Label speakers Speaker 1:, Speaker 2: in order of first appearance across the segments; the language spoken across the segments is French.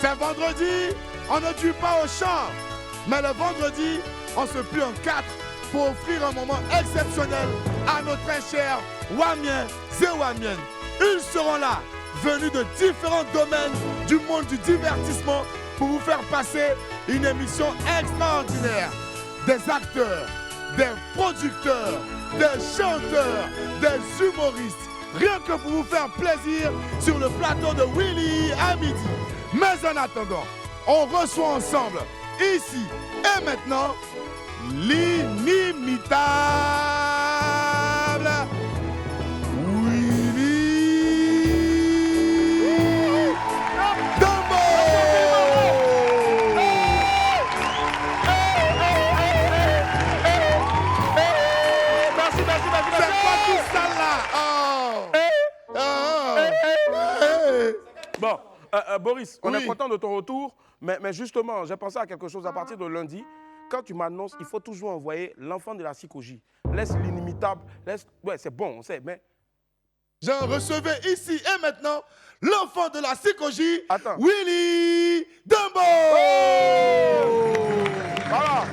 Speaker 1: C'est vendredi, on ne tue pas au champ. Mais le vendredi, on se plie en 4 pour offrir un moment exceptionnel à nos très chers Wamiens et Wamiennes. Ils seront là, venus de différents domaines du monde du divertissement pour vous faire passer une émission extraordinaire. Des acteurs, des producteurs, des chanteurs, des humoristes. Rien que pour vous faire plaisir sur le plateau de Willy à midi. Mais en attendant, on reçoit ensemble, ici et maintenant, l'inimitable Willy Dumbo.
Speaker 2: Merci.
Speaker 1: C'est quoi tout ça là?
Speaker 2: Bon, Boris, on
Speaker 1: Oui.
Speaker 2: est content de ton retour, mais justement, j'ai pensé à quelque chose à partir de lundi. Quand tu m'annonces, il faut toujours envoyer l'enfant de la psychogie. Laisse l'inimitable, laisse... Ouais, c'est bon, on sait, mais...
Speaker 1: Je recevais ici et maintenant l'enfant de la psychogie,
Speaker 2: Attends.
Speaker 1: Willy Dumbo.
Speaker 2: Voilà.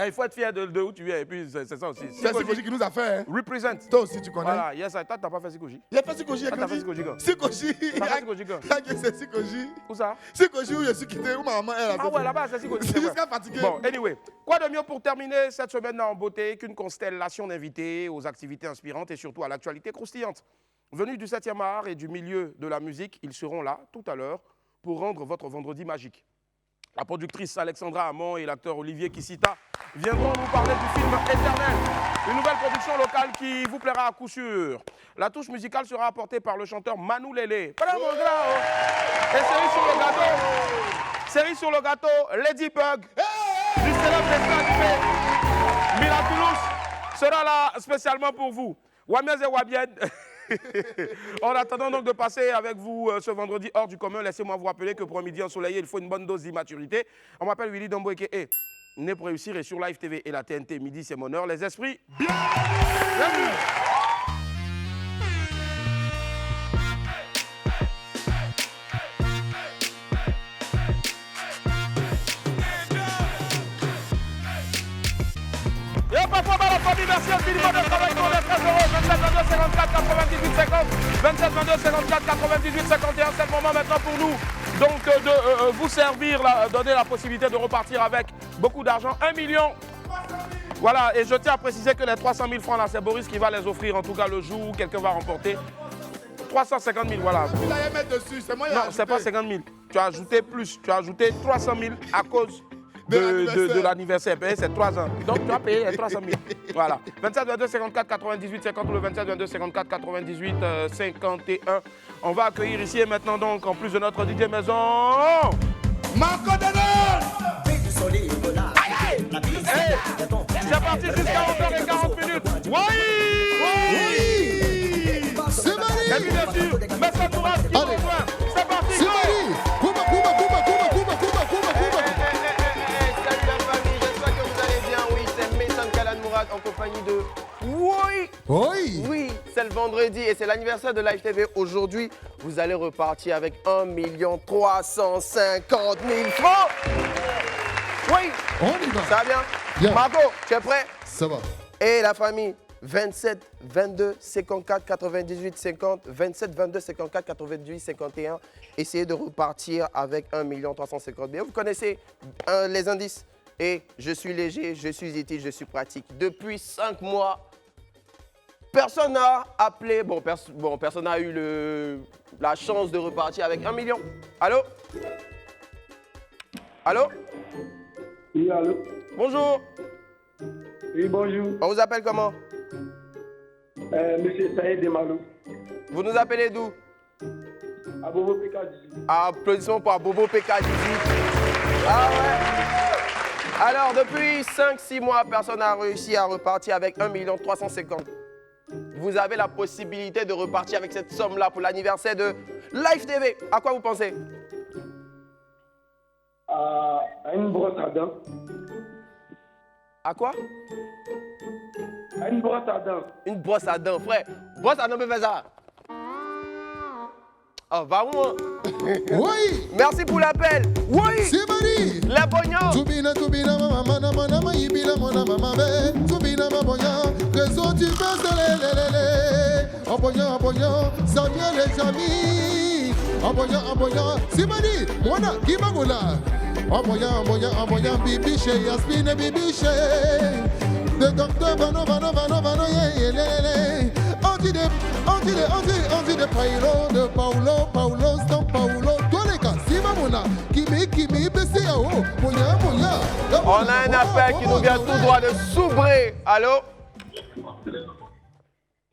Speaker 2: Il faut être fier de où tu viens, et puis c'est ça aussi.
Speaker 1: C'est la psychogie qui nous a fait. Hein?
Speaker 2: Represent.
Speaker 1: Toi aussi, tu connais.
Speaker 2: Voilà, yes, toi, t'as pas fait psychogie.
Speaker 1: Il a fait psychogie avec
Speaker 2: Ah, t'as fait
Speaker 1: lui.
Speaker 2: psychogie, quoi.
Speaker 1: Psychogie.
Speaker 2: T'as fait psychogie, quoi.
Speaker 1: C'est psychogie.
Speaker 2: Où ça?
Speaker 1: Psychogie où je suis quitté, où ma maman elle a
Speaker 2: Ah ouais, là-bas, c'est psychogie.
Speaker 1: C'est jusqu'à fatigué.
Speaker 2: Bon, anyway, quoi de mieux pour terminer cette semaine en beauté qu'une constellation d'invités aux activités inspirantes et surtout à l'actualité croustillante. Venus du 7e art et du milieu de la musique, ils seront là tout à l'heure pour rendre votre vendredi magique. La productrice Alexandra Hamon et l'acteur Olivier Kissita viendront nous parler du film Éternel, une nouvelle production locale qui vous plaira à coup sûr. La touche musicale sera apportée par le chanteur Manu Lélé. Et série sur le gâteau, Ladybug, du célèbre dessin animé Mila Toulouse sera là spécialement pour vous. Wamiens et Wabiennes. En attendant donc de passer avec vous ce vendredi hors du commun, laissez-moi vous rappeler que pour un midi ensoleillé, il faut une bonne dose d'immaturité. On m'appelle Willy Dumbo et né pour réussir et sur Live TV et la TNT, midi c'est mon heure. Les esprits, bienvenue. Et parfois, la famille, merci infiniment de travailler pour les 13 euros. 27 22 54 98 50. 27 22 54 98 51. C'est le moment maintenant pour nous donc de vous servir, donner la possibilité de repartir avec beaucoup d'argent. 1 million. Voilà, et je tiens à préciser que les 300 000 francs là, c'est Boris qui va les offrir, en tout cas le jour où quelqu'un va remporter. 350 000, voilà.
Speaker 1: Il allait mettre dessus, c'est moi qui ai
Speaker 2: Non,
Speaker 1: ajouté.
Speaker 2: c'est pas 50 000. Tu as ajouté plus. Tu as ajouté 300 000 à cause de l'anniversaire. C'est 3 ans. Donc tu as payé les 300 000. Voilà. 27 22 54 98 50 ou le 27 22 54 98 51. On va accueillir ici et maintenant donc, en plus de notre DJ Maison,
Speaker 1: Marco Denon.
Speaker 2: c'est parti jusqu'à 11h40. Oui.
Speaker 3: C'est Marie.
Speaker 2: Et puis bien sûr, Maître Entourage qui
Speaker 3: Allez.
Speaker 2: rejoint. C'est parti.
Speaker 3: C'est Marie. Kouma.
Speaker 4: Salut la famille, j'espère que vous allez bien. Oui, c'est Mason Kalan Mourad en compagnie de... Oui, c'est le vendredi et c'est l'anniversaire de Live TV. Aujourd'hui, vous allez repartir avec 1 350 000 francs. Oui,
Speaker 3: On y va.
Speaker 4: ça va bien?
Speaker 3: Bien.
Speaker 4: Marco, tu es prêt?
Speaker 3: Ça va.
Speaker 4: Et la famille, 27 22 54 98 50, 27 22 54 98 51. Essayez de repartir avec 1 350 000. Vous connaissez les indices. Et je suis léger, je suis utile, je suis pratique. Depuis 5 mois, personne n'a appelé, personne n'a eu la chance de repartir avec 1 million. Allô? Allô?
Speaker 5: Oui, allô?
Speaker 4: Bonjour.
Speaker 5: Oui, bonjour.
Speaker 4: On vous appelle comment?
Speaker 5: Monsieur Saïd Demalo.
Speaker 4: Vous nous appelez d'où?
Speaker 5: À Bobo PK18.
Speaker 4: Applaudissements pour Bobo PK18. Ah ouais. Alors, depuis 5-6 mois, personne n'a réussi à repartir avec 1 350 000. Vous avez la possibilité de repartir avec cette somme-là pour l'anniversaire de Live TV. À quoi vous pensez?
Speaker 5: À une brosse à dents.
Speaker 4: À quoi?
Speaker 5: À une brosse à dents.
Speaker 4: Une brosse à dents, frère. Brosse à dents, mais fais ça. Oh, va moi.
Speaker 3: Oui,
Speaker 4: Merci pour l'appel. Oui.
Speaker 3: c'est Marie.
Speaker 4: Les bognons.
Speaker 3: Tubina, mama, ibina, mona, mama, be. Tubina, maboya, raison tu fais lé. Aboya, ça vient les amis. Aboya, c'est Marie. Mona, qui m'a gola. Aboya, bibiche, yaspine, bibiche. De docteur, vano, yeah. Anti de Paolo, de Paulo, Stan Paulo, tous les cas, si mamona, Kimi, BCAO, moya.
Speaker 4: On a un appel qui nous vient tout droit de Soubré. Allô?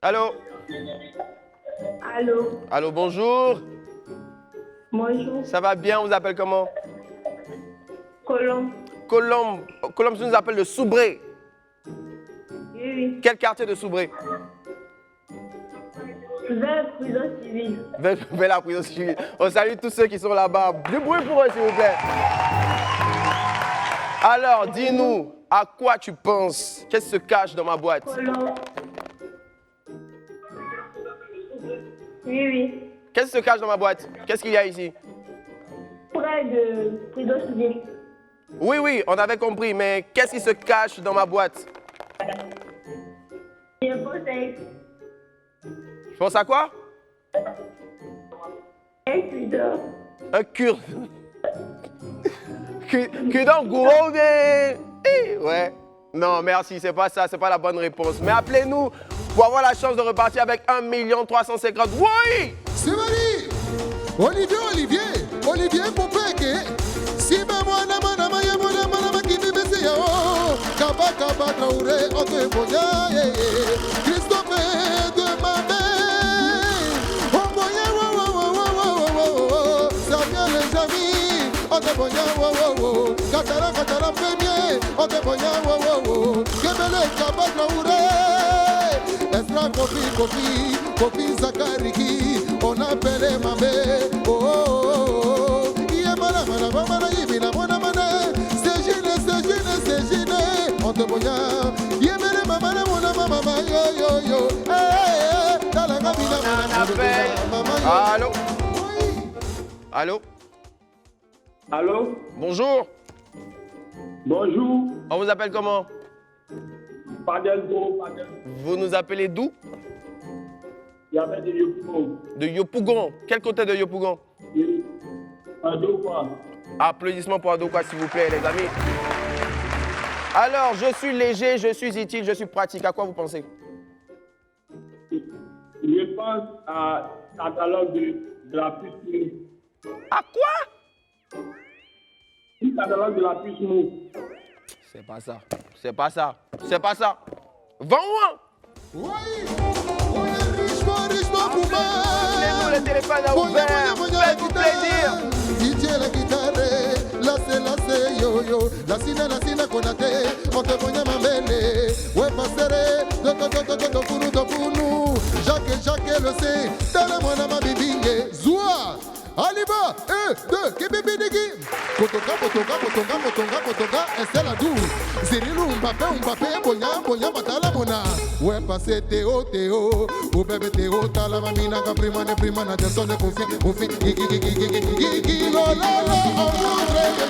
Speaker 4: Allô?
Speaker 6: Allô,
Speaker 4: Allô, bonjour.
Speaker 6: bonjour,
Speaker 4: Ça va bien, on vous appelle comment?
Speaker 6: Colombe.
Speaker 4: Colombe nous appelle de Soubré.
Speaker 6: Oui,
Speaker 4: Quel quartier de Soubré?
Speaker 6: vers la prison civile.
Speaker 4: Vers la prison civile. On salue tous ceux qui sont là-bas. Du bruit pour eux, s'il vous plaît. Alors, dis-nous, à quoi tu penses? Qu'est-ce qui se cache dans ma boîte?
Speaker 6: Colombe. Oui,
Speaker 4: Qu'est-ce qui se cache dans ma boîte? Qu'est-ce qu'il y a ici?
Speaker 6: près de prison civile.
Speaker 4: Oui, on avait compris, mais qu'est-ce qui se cache dans ma boîte?
Speaker 6: Je conseille
Speaker 4: Je pense à quoi?
Speaker 6: un cuideur.
Speaker 4: Un cure. Cure gourou ou bien? Ouais. Non, merci, c'est pas ça, c'est pas la bonne réponse. Mais appelez-nous pour avoir la chance de repartir avec 1 350 000. Oui!
Speaker 3: C'est Marie. Olivier, Popeke. Si mamona, Kimi, BCAO. Kaba, Traoré, Ote, Boya, Christophe de Mamé. Ça vient les amis. Ote, Boya, Katara, premier. Ote, Boya, Kebele, Kaba, Traoré. Estra, Kofi, Zakariki. On appelle Mamé. Oh. Yemana, Yimina, Mona. C'est gêné. On te boya. Yemene, Mama, yo.
Speaker 4: Un appel. Allô? Allô?
Speaker 5: Allô?
Speaker 4: Bonjour.
Speaker 5: Bonjour.
Speaker 4: On vous appelle comment?
Speaker 5: Padelgo.
Speaker 4: Vous nous appelez d'où?
Speaker 5: Il y avait des Yopougon.
Speaker 4: De Yopougon. Quel côté de Yopougon?
Speaker 5: Adokwa.
Speaker 4: Applaudissements pour Adokwa, s'il vous plaît, les amis. Alors, je suis léger, je suis utile, je suis pratique. À quoi vous pensez?
Speaker 5: Je pense à catalogue de la puce mou.
Speaker 4: À quoi?
Speaker 5: Le catalogue de la puce mou.
Speaker 4: C'est pas ça. Vends-moi!
Speaker 3: Oui. Richement,
Speaker 4: Appelez-nous, le téléphone est ouvert. Faites-vous plaisir.
Speaker 3: DJ la guitare, la yo, la sina konate, on te vonya mambele, ouais passeré, do funu, Jacques le sait, tala mona ma bibinge, Zoua, Aliba, 2, kibibidigi, Potoka, Estela Dou, Zirilu, Mbappé, Bonya, Matala mona, ouais passer Théo, ou bébé Théo, tala mamina, prima, na descend de confi, gigi, lolo,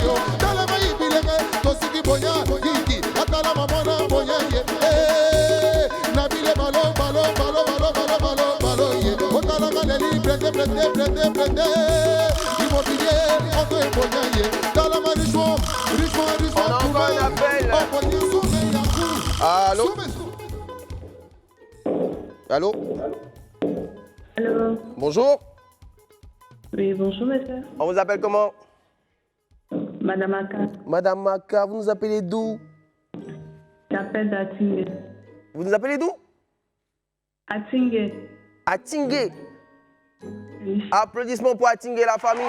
Speaker 3: yo, tala mai bilenge, tosiki bonya, gigi, atala mamona, bonya, nabile balo, ye, otala galeli, prende, immobilier, on te bonya, ye, tala ma richement,
Speaker 4: On a encore un appel. Allô? Allô?
Speaker 6: Allô,
Speaker 4: Bonjour.
Speaker 6: oui, bonjour monsieur.
Speaker 4: On vous appelle comment?
Speaker 6: Madame Aka,
Speaker 4: Madame Maka, vous nous appelez d'où?
Speaker 6: j'appelle d'Atingé.
Speaker 4: Vous nous appelez d'où?
Speaker 6: Atingé,
Speaker 4: Atingé.
Speaker 6: oui.
Speaker 4: Applaudissements pour Atingé, la famille.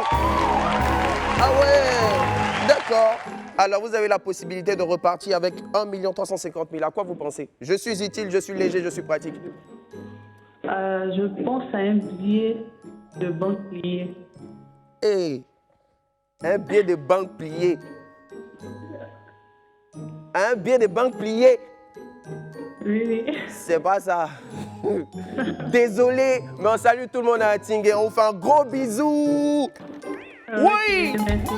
Speaker 4: Ah ouais, d'accord. Alors, vous avez la possibilité de repartir avec 1 350 000. À quoi vous pensez? Je suis utile, je suis léger, je suis pratique.
Speaker 6: Je pense à un billet de banque plié.
Speaker 4: Hey, un billet de banque plié. Un billet de banque plié.
Speaker 6: Oui.
Speaker 4: C'est pas ça. Désolé, mais on salue tout le monde à Atingé. On vous fait un gros bisou. Oui.
Speaker 6: Merci.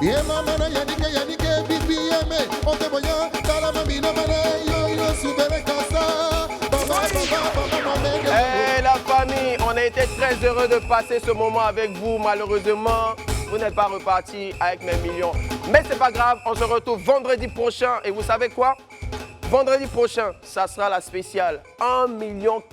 Speaker 3: Yemamana yanike yanike bibi yeme Ote boya Tala mamina mane Yo yo soubere kasa
Speaker 4: Hey la famille, on a été très heureux de passer ce moment avec vous. Malheureusement, vous n'êtes pas reparti avec mes millions. Mais c'est pas grave, on se retrouve vendredi prochain. Et vous savez quoi? Vendredi prochain, ça sera la spéciale 1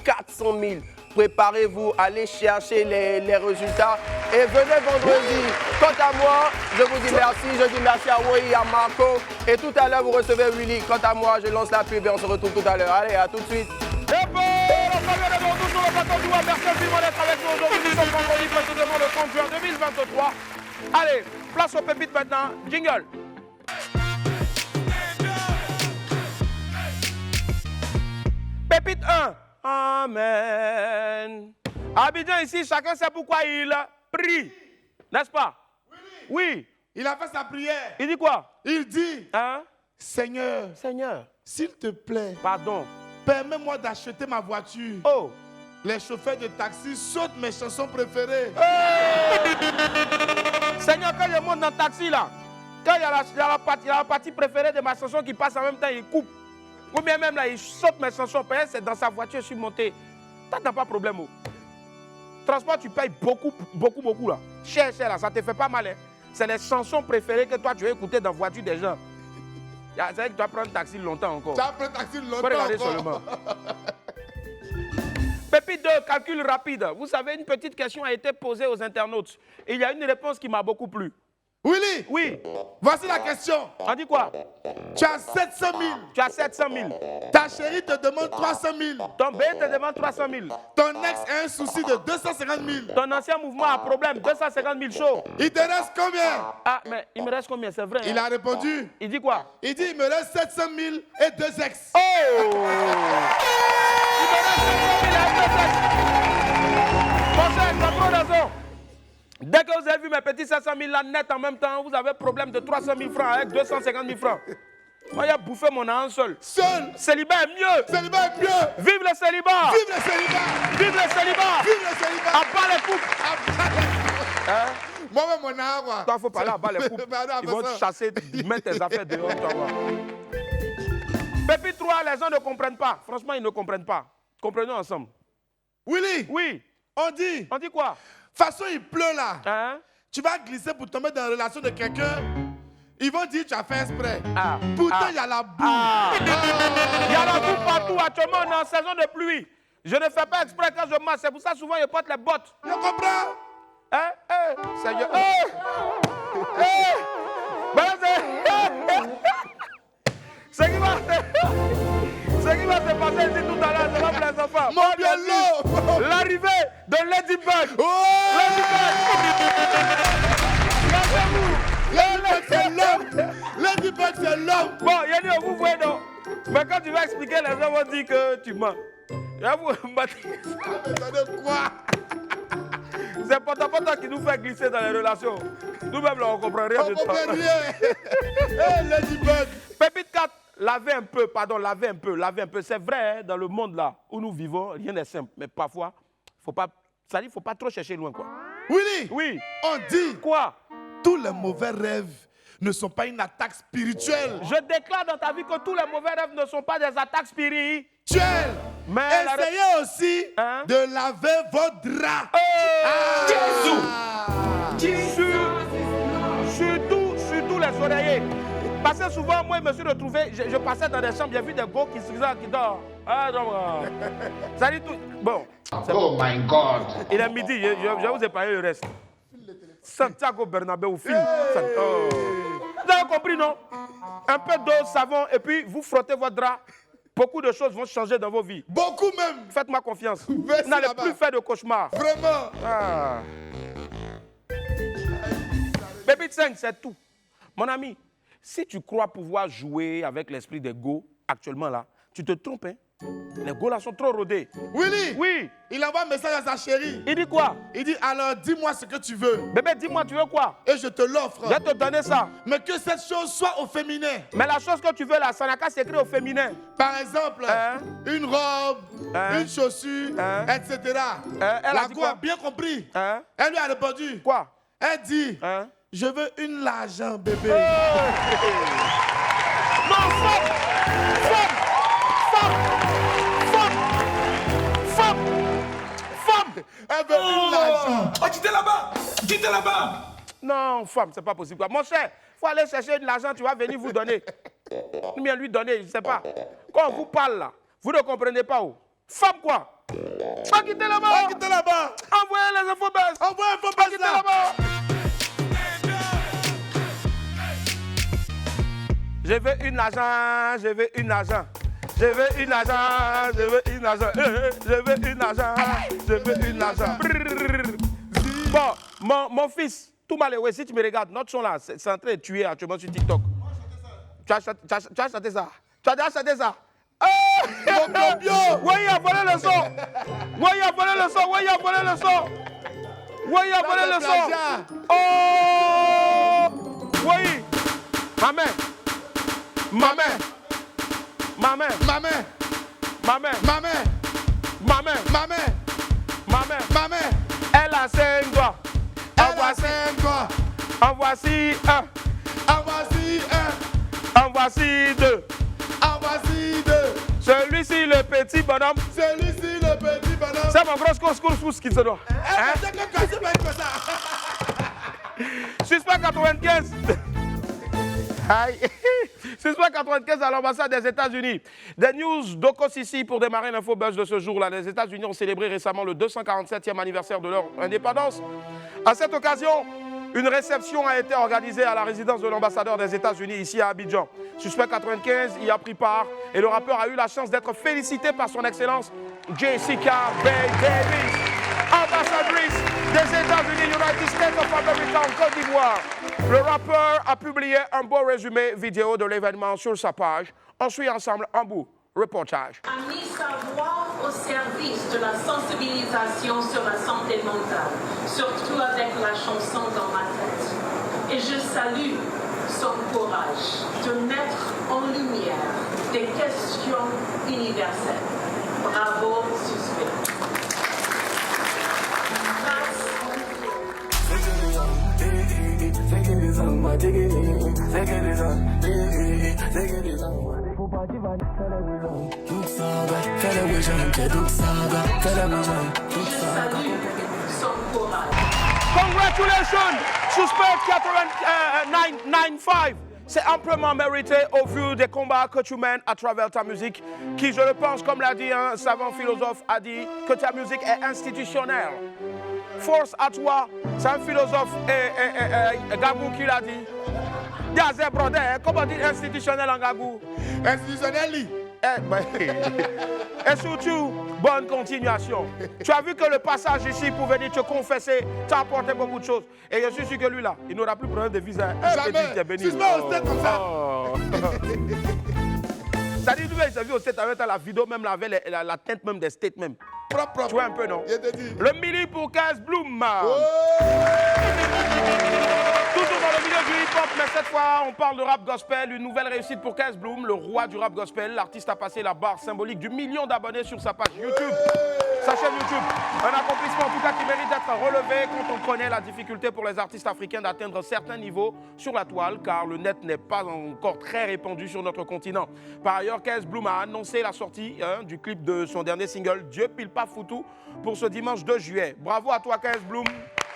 Speaker 4: 400 000. Préparez-vous, allez chercher les résultats et venez vendredi. Quant à moi, je vous dis merci. Je dis merci à Woi, à Marco. Et tout à l'heure, vous recevez Willy. Quant à moi, je lance la pub et on se retrouve tout à l'heure. Allez, à tout de suite.
Speaker 2: Et bon, la famille de Bordeaux sur le plateau du Roi. Merci infiniment d'être avec nous aujourd'hui. Nous sommes vendredi, précisément le 30 juin 2023. Allez, place aux pépites maintenant. Jingle. Pépite 1. Amen. À Abidjan, ici, chacun sait pourquoi il prie. N'est-ce pas? Oui.
Speaker 1: Il a fait sa prière.
Speaker 2: Il dit quoi?
Speaker 1: Il dit,
Speaker 2: Hein?
Speaker 1: Seigneur,
Speaker 4: Seigneur.
Speaker 1: s'il te plaît,
Speaker 2: Pardon.
Speaker 1: permets-moi d'acheter ma voiture.
Speaker 2: Oh.
Speaker 1: Les chauffeurs de taxi sautent mes chansons préférées.
Speaker 2: Seigneur, quand je monte dans le taxi là, quand il y a la partie préférée de ma chanson qui passe en même temps, il coupe. Ou bien même là, il saute mes chansons. Peut-être c'est dans sa voiture, je suis monté. Toi, t'as pas de problème. Oh. Transport, tu payes beaucoup là. Cher là, ça te fait pas mal. Hein. C'est les chansons préférées que toi, tu veux écouter dans la voiture des gens. C'est vrai que tu vas prendre un taxi longtemps encore.
Speaker 1: Tu as pris un taxi
Speaker 2: Faut
Speaker 1: longtemps
Speaker 2: regarder
Speaker 1: encore.
Speaker 2: seulement. Pépite 2, calcul rapide. Vous savez, une petite question a été posée aux internautes. Et il y a une réponse qui m'a beaucoup plu.
Speaker 1: Willy,
Speaker 2: Oui,
Speaker 1: voici la question.
Speaker 2: on dit quoi?
Speaker 1: Tu as 700 000.
Speaker 2: Tu as 700 000.
Speaker 1: Ta chérie te demande 300 000.
Speaker 2: Ton B te demande 300 000.
Speaker 1: Ton ex a un souci de 250 000.
Speaker 2: Ton ancien mouvement a problème, 250 000 chaud.
Speaker 1: Il te reste combien?
Speaker 2: Ah, mais il me reste combien? C'est vrai.
Speaker 1: Il
Speaker 2: hein?
Speaker 1: a répondu.
Speaker 2: Il dit quoi?
Speaker 1: Il dit, il me reste 700 000 et 2 ex.
Speaker 2: Oh! Il me reste 700 000 et 2 ex. Mon cher, tu as trop raison. Dès que vous avez vu mes petits 700 000 là net en même temps, vous avez problème de 300 000 francs avec 250 000 francs. Moi, j'ai bouffé mon an seul.
Speaker 1: Seul.
Speaker 2: Célibat est mieux.
Speaker 1: Célibat est mieux.
Speaker 2: Vive le célibat.
Speaker 1: Vive le célibat.
Speaker 2: Vive le célibat.
Speaker 1: Vive le célibat.
Speaker 2: À bas les couples. Hein?
Speaker 1: Moi-même, mon arbre.
Speaker 2: Toi, il faut parler à bas les couples.
Speaker 1: Pardon,
Speaker 2: Ils vont te chasser, mettre tes affaires dehors. Toi, va. Pépite 3, les gens ne comprennent pas. Franchement, ils ne comprennent pas. Comprenons ensemble.
Speaker 1: Willy,
Speaker 2: Oui.
Speaker 1: on dit,
Speaker 2: On dit quoi?
Speaker 1: de toute façon, il pleut là.
Speaker 2: Hein?
Speaker 1: Tu vas glisser pour tomber dans la relation de quelqu'un. Ils vont dire que tu as fait exprès.
Speaker 2: Ah.
Speaker 1: Pourtant, il
Speaker 2: Ah.
Speaker 1: y a la boue.
Speaker 2: Ah.
Speaker 1: Ah.
Speaker 2: Il y a la boue partout. Actuellement, on est en saison de pluie. Je ne fais pas exprès quand je marche. C'est pour ça souvent je porte les bottes.
Speaker 1: Je comprends.
Speaker 2: Hein? Seigneur. Ben, ce qui va se passer ici tout à l'heure, c'est pas pour les enfants.
Speaker 1: Mon bien l'eau.
Speaker 2: L'arrivée de Ladybug.
Speaker 1: Oh.
Speaker 2: Ladybug.
Speaker 1: Ladybug, c'est l'homme. Ladybug, c'est l'homme.
Speaker 2: Bon, Yanni, vous voyez non? Mais quand tu vas expliquer, les gens vont dire que tu mens.
Speaker 1: Attendez, quoi?
Speaker 2: C'est Pota qui nous fait glisser dans les relations. Nous-mêmes, là, on ne comprend rien
Speaker 1: On
Speaker 2: de
Speaker 1: ne
Speaker 2: ça.
Speaker 1: comprend rien. Hey, Ladybug.
Speaker 2: Pépite 4, laver un peu. C'est vrai, hein, dans le monde là où nous vivons, rien n'est simple. Mais parfois, faut pas trop chercher loin, quoi.
Speaker 1: Willy,
Speaker 2: Oui.
Speaker 1: on dit,
Speaker 2: Quoi?
Speaker 1: tous les mauvais rêves ne sont pas une attaque spirituelle.
Speaker 2: Je déclare dans ta vie que tous les mauvais rêves ne sont pas des attaques spirituelles. Mais la-
Speaker 1: Essayez aussi
Speaker 2: Hein?
Speaker 1: de laver vos draps.
Speaker 2: Surtout les oreillers. Parce que souvent, moi, je me suis retrouvé, je passais dans des chambres, j'ai vu des gars qui dorment. Ah, non, ça dit tout. Bon.
Speaker 7: Oh my God.
Speaker 2: Il est midi, je vous ai parlé le reste. Santiago Bernabéu, film. Oh. Vous avez compris, non? Un peu d'eau, savon, et puis vous frottez votre drap. Beaucoup de choses vont changer dans vos vies.
Speaker 1: Beaucoup même.
Speaker 2: Faites-moi confiance.
Speaker 1: Merci
Speaker 2: Vous n'allez
Speaker 1: là-bas.
Speaker 2: plus faire de cauchemars.
Speaker 1: Vraiment.
Speaker 2: Ah. Pépite 5, c'est tout. Mon ami, si tu crois pouvoir jouer avec l'esprit des go actuellement là, tu te trompes. Hein? Les Gaulois sont trop rodés.
Speaker 1: Willy,
Speaker 2: Oui.
Speaker 1: il envoie un message à sa chérie.
Speaker 2: Il dit quoi?
Speaker 1: Il dit, alors dis-moi ce que tu veux
Speaker 2: Bébé, dis-moi, tu veux quoi?
Speaker 1: et je te l'offre.
Speaker 2: Je vais te donner ça.
Speaker 1: Mais que cette chose soit au féminin.
Speaker 2: Mais la chose que tu veux là, ça n'a qu'à s'écrire au féminin.
Speaker 1: Par exemple,
Speaker 2: Hein?
Speaker 1: une robe,
Speaker 2: Hein?
Speaker 1: une chaussure,
Speaker 2: Hein?
Speaker 1: etc.
Speaker 2: Elle a
Speaker 1: La
Speaker 2: dit
Speaker 1: go
Speaker 2: quoi?
Speaker 1: a bien compris.
Speaker 2: Hein?
Speaker 1: Elle lui a répondu.
Speaker 2: Quoi?
Speaker 1: Elle dit,
Speaker 2: Hein?
Speaker 1: je veux une l'argent, bébé.
Speaker 2: Non, femme! Femme! Femme! Femme! Femme! Femme!
Speaker 1: Elle veut une l'argent.
Speaker 7: Oh, quittez là-bas! Quittez là-bas!
Speaker 2: Non, femme, c'est pas possible. Quoi. Mon cher, il faut aller chercher de l'argent, tu vas venir vous donner. Ou bien lui donner, je ne sais pas. Quand on vous parle là, vous ne comprenez pas où. Femme quoi? Pas quitter là-bas!
Speaker 1: Va quitter là-bas.
Speaker 2: Envoyez les infos buzz!
Speaker 1: Envoie un faux
Speaker 2: Pas
Speaker 1: passe
Speaker 2: quitter
Speaker 1: là.
Speaker 2: là-bas! Je veux une argent, je veux une argent. Je veux une argent, je veux une argent. Je veux une argent, je veux une argent. Bon, mon fils, tout malheureux, si tu me regardes, notre son là, c'est en train de tuer actuellement sur TikTok. Tu as chanté ça? Tu as déjà chanté ça? Oui, il a volé le son. Oui, il a volé le son. Oui, il a volé le son. Oui, il a volé le son. Oh! Oui. Ma main. Ma main. Ma main.
Speaker 1: Ma main,
Speaker 2: Ma main.
Speaker 1: ma main,
Speaker 2: Ma main.
Speaker 1: ma main,
Speaker 2: Ma main.
Speaker 1: ma main.
Speaker 2: Elle a 5 doigts.
Speaker 1: Elle a 5 doigts.
Speaker 2: En voici un.
Speaker 1: En voici un.
Speaker 2: En voici deux.
Speaker 1: En voici deux.
Speaker 2: Celui-ci, le petit bonhomme.
Speaker 1: Celui-ci, le petit bonhomme.
Speaker 2: C'est mon gros couscous qui se doit. Hein?
Speaker 1: C'est comme quand c'est pas comme ça.
Speaker 2: Suspect 95. Aïe. Suspect 95 à l'ambassade des États-Unis. Des news d'Okosisi pour démarrer l'info buzz de ce jour-là. Les États-Unis ont célébré récemment le 247e anniversaire de leur indépendance. À cette occasion, une réception a été organisée à la résidence de l'ambassadeur des États-Unis ici à Abidjan. Suspect 95 y a pris part et le rappeur a eu la chance d'être félicité par son excellence Jessica Bay Davis, ambassadrice des États-Unis, United States of America en Côte d'Ivoire. Le rappeur a publié un beau résumé vidéo de l'événement sur sa page. On suit ensemble un bout. Reportage.
Speaker 8: A mis sa voix au service de la sensibilisation sur la santé mentale, surtout avec la chanson dans ma tête. Et je salue son courage de mettre en lumière des questions universelles. Bravo, Suspect.
Speaker 2: Congratulations, Suspect 995. C'est amplement mérité au vu des combats que tu mènes à travers ta musique, qui, je le pense, comme l'a dit un savant philosophe, a dit que ta musique est institutionnelle. Force à toi, c'est un philosophe, Gabou qui l'a dit. Yazé Brodé, comment dire institutionnel en Gabou?
Speaker 1: Institutionnel.
Speaker 2: Et surtout, bonne continuation. Tu as vu que le passage ici pour venir te confesser t'a apporté beaucoup de choses. Et je suis sûr que lui là, il n'aura plus de problème de visa.
Speaker 1: Jamais. Suspect au stade comme ça.
Speaker 2: Ça dit, il s'est vu au stade avec la vidéo, même la teinte même des states même.
Speaker 1: Propre.
Speaker 2: Tu vois un peu, non?
Speaker 1: Je te dis.
Speaker 2: Le mili pour 15 Bloom.
Speaker 1: Oh.
Speaker 2: Toujours dans le milieu du hip-hop, mais cette fois, on parle de rap gospel. Une nouvelle réussite pour Kez Bloom, le roi du rap gospel. L'artiste a passé la barre symbolique du million d'abonnés sur sa page YouTube. Sa chaîne YouTube. Un accomplissement, en tout cas, qui mérite d'être relevé quand on connaît la difficulté pour les artistes africains d'atteindre certains niveaux sur la toile, car le net n'est pas encore très répandu sur notre continent. Par ailleurs, Kez Bloom a annoncé la sortie du clip de son dernier single, Dieu pile pas foutu, pour ce dimanche 2 juillet. Bravo à toi, Kez Bloom.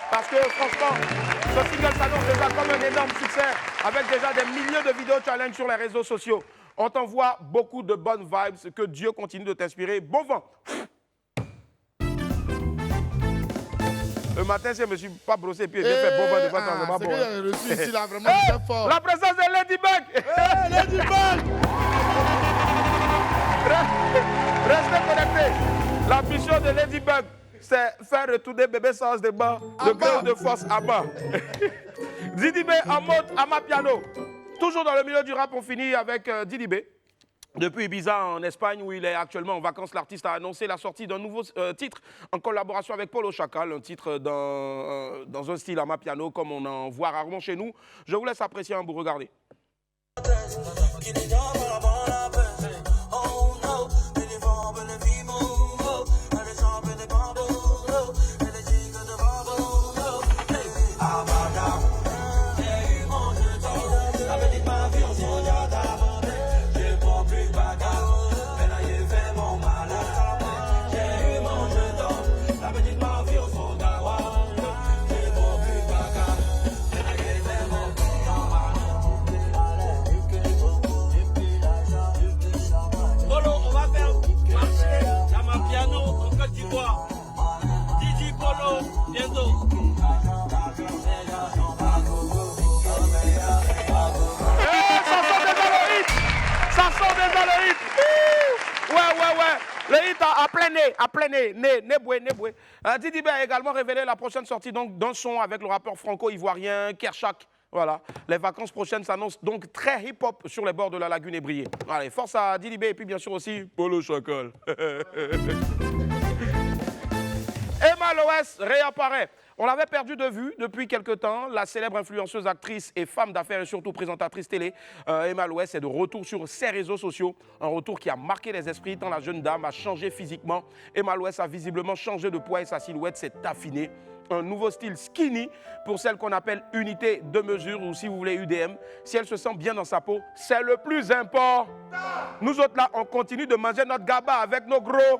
Speaker 2: Parce que franchement, ce single s'annonce déjà comme un énorme succès, avec déjà des milliers de vidéos challenge sur les réseaux sociaux. On t'envoie beaucoup de bonnes vibes, que Dieu continue de t'inspirer. Bon vent. Le matin, si je ne me suis pas brossé, puis j'ai fait bon vent de façon vraiment
Speaker 1: C'est
Speaker 2: bon.
Speaker 1: que j'ai reçu ici là, vraiment très fort.
Speaker 2: La présence de Ladybug.
Speaker 1: Ladybug.
Speaker 2: Restez connectés. La mission de Ladybug, c'est faire retourner bébé sans de bas, de gré de force à bas. Didi B en mode Amapiano. Toujours dans le milieu du rap, on finit avec Didi B. Depuis Ibiza, en Espagne, où il est actuellement en vacances, l'artiste a annoncé la sortie d'un nouveau titre en collaboration avec Polo Chacal, un titre dans un style amapiano comme on en voit rarement chez nous. Je vous laisse apprécier un bout, regardez. À plein nez, Neboué. Didi B a également révélé la prochaine sortie d'un son avec le rappeur franco-ivoirien Kershak. Voilà, les vacances prochaines s'annoncent donc très hip-hop sur les bords de la lagune ébriée. Allez, force à Didi B et puis bien sûr aussi Polo Chacal. Emma Loès réapparaît. On l'avait perdu de vue depuis quelque temps. La célèbre influenceuse, actrice et femme d'affaires et surtout présentatrice télé, Emma Loès est de retour sur ses réseaux sociaux. Un retour qui a marqué les esprits tant la jeune dame a changé physiquement. Emma Loès a visiblement changé de poids et sa silhouette s'est affinée. Un nouveau style skinny pour celle qu'on appelle unité de mesure ou si vous voulez UDM. Si elle se sent bien dans sa peau, c'est le plus important. Nous autres là, on continue de manger notre gaba avec nos gros.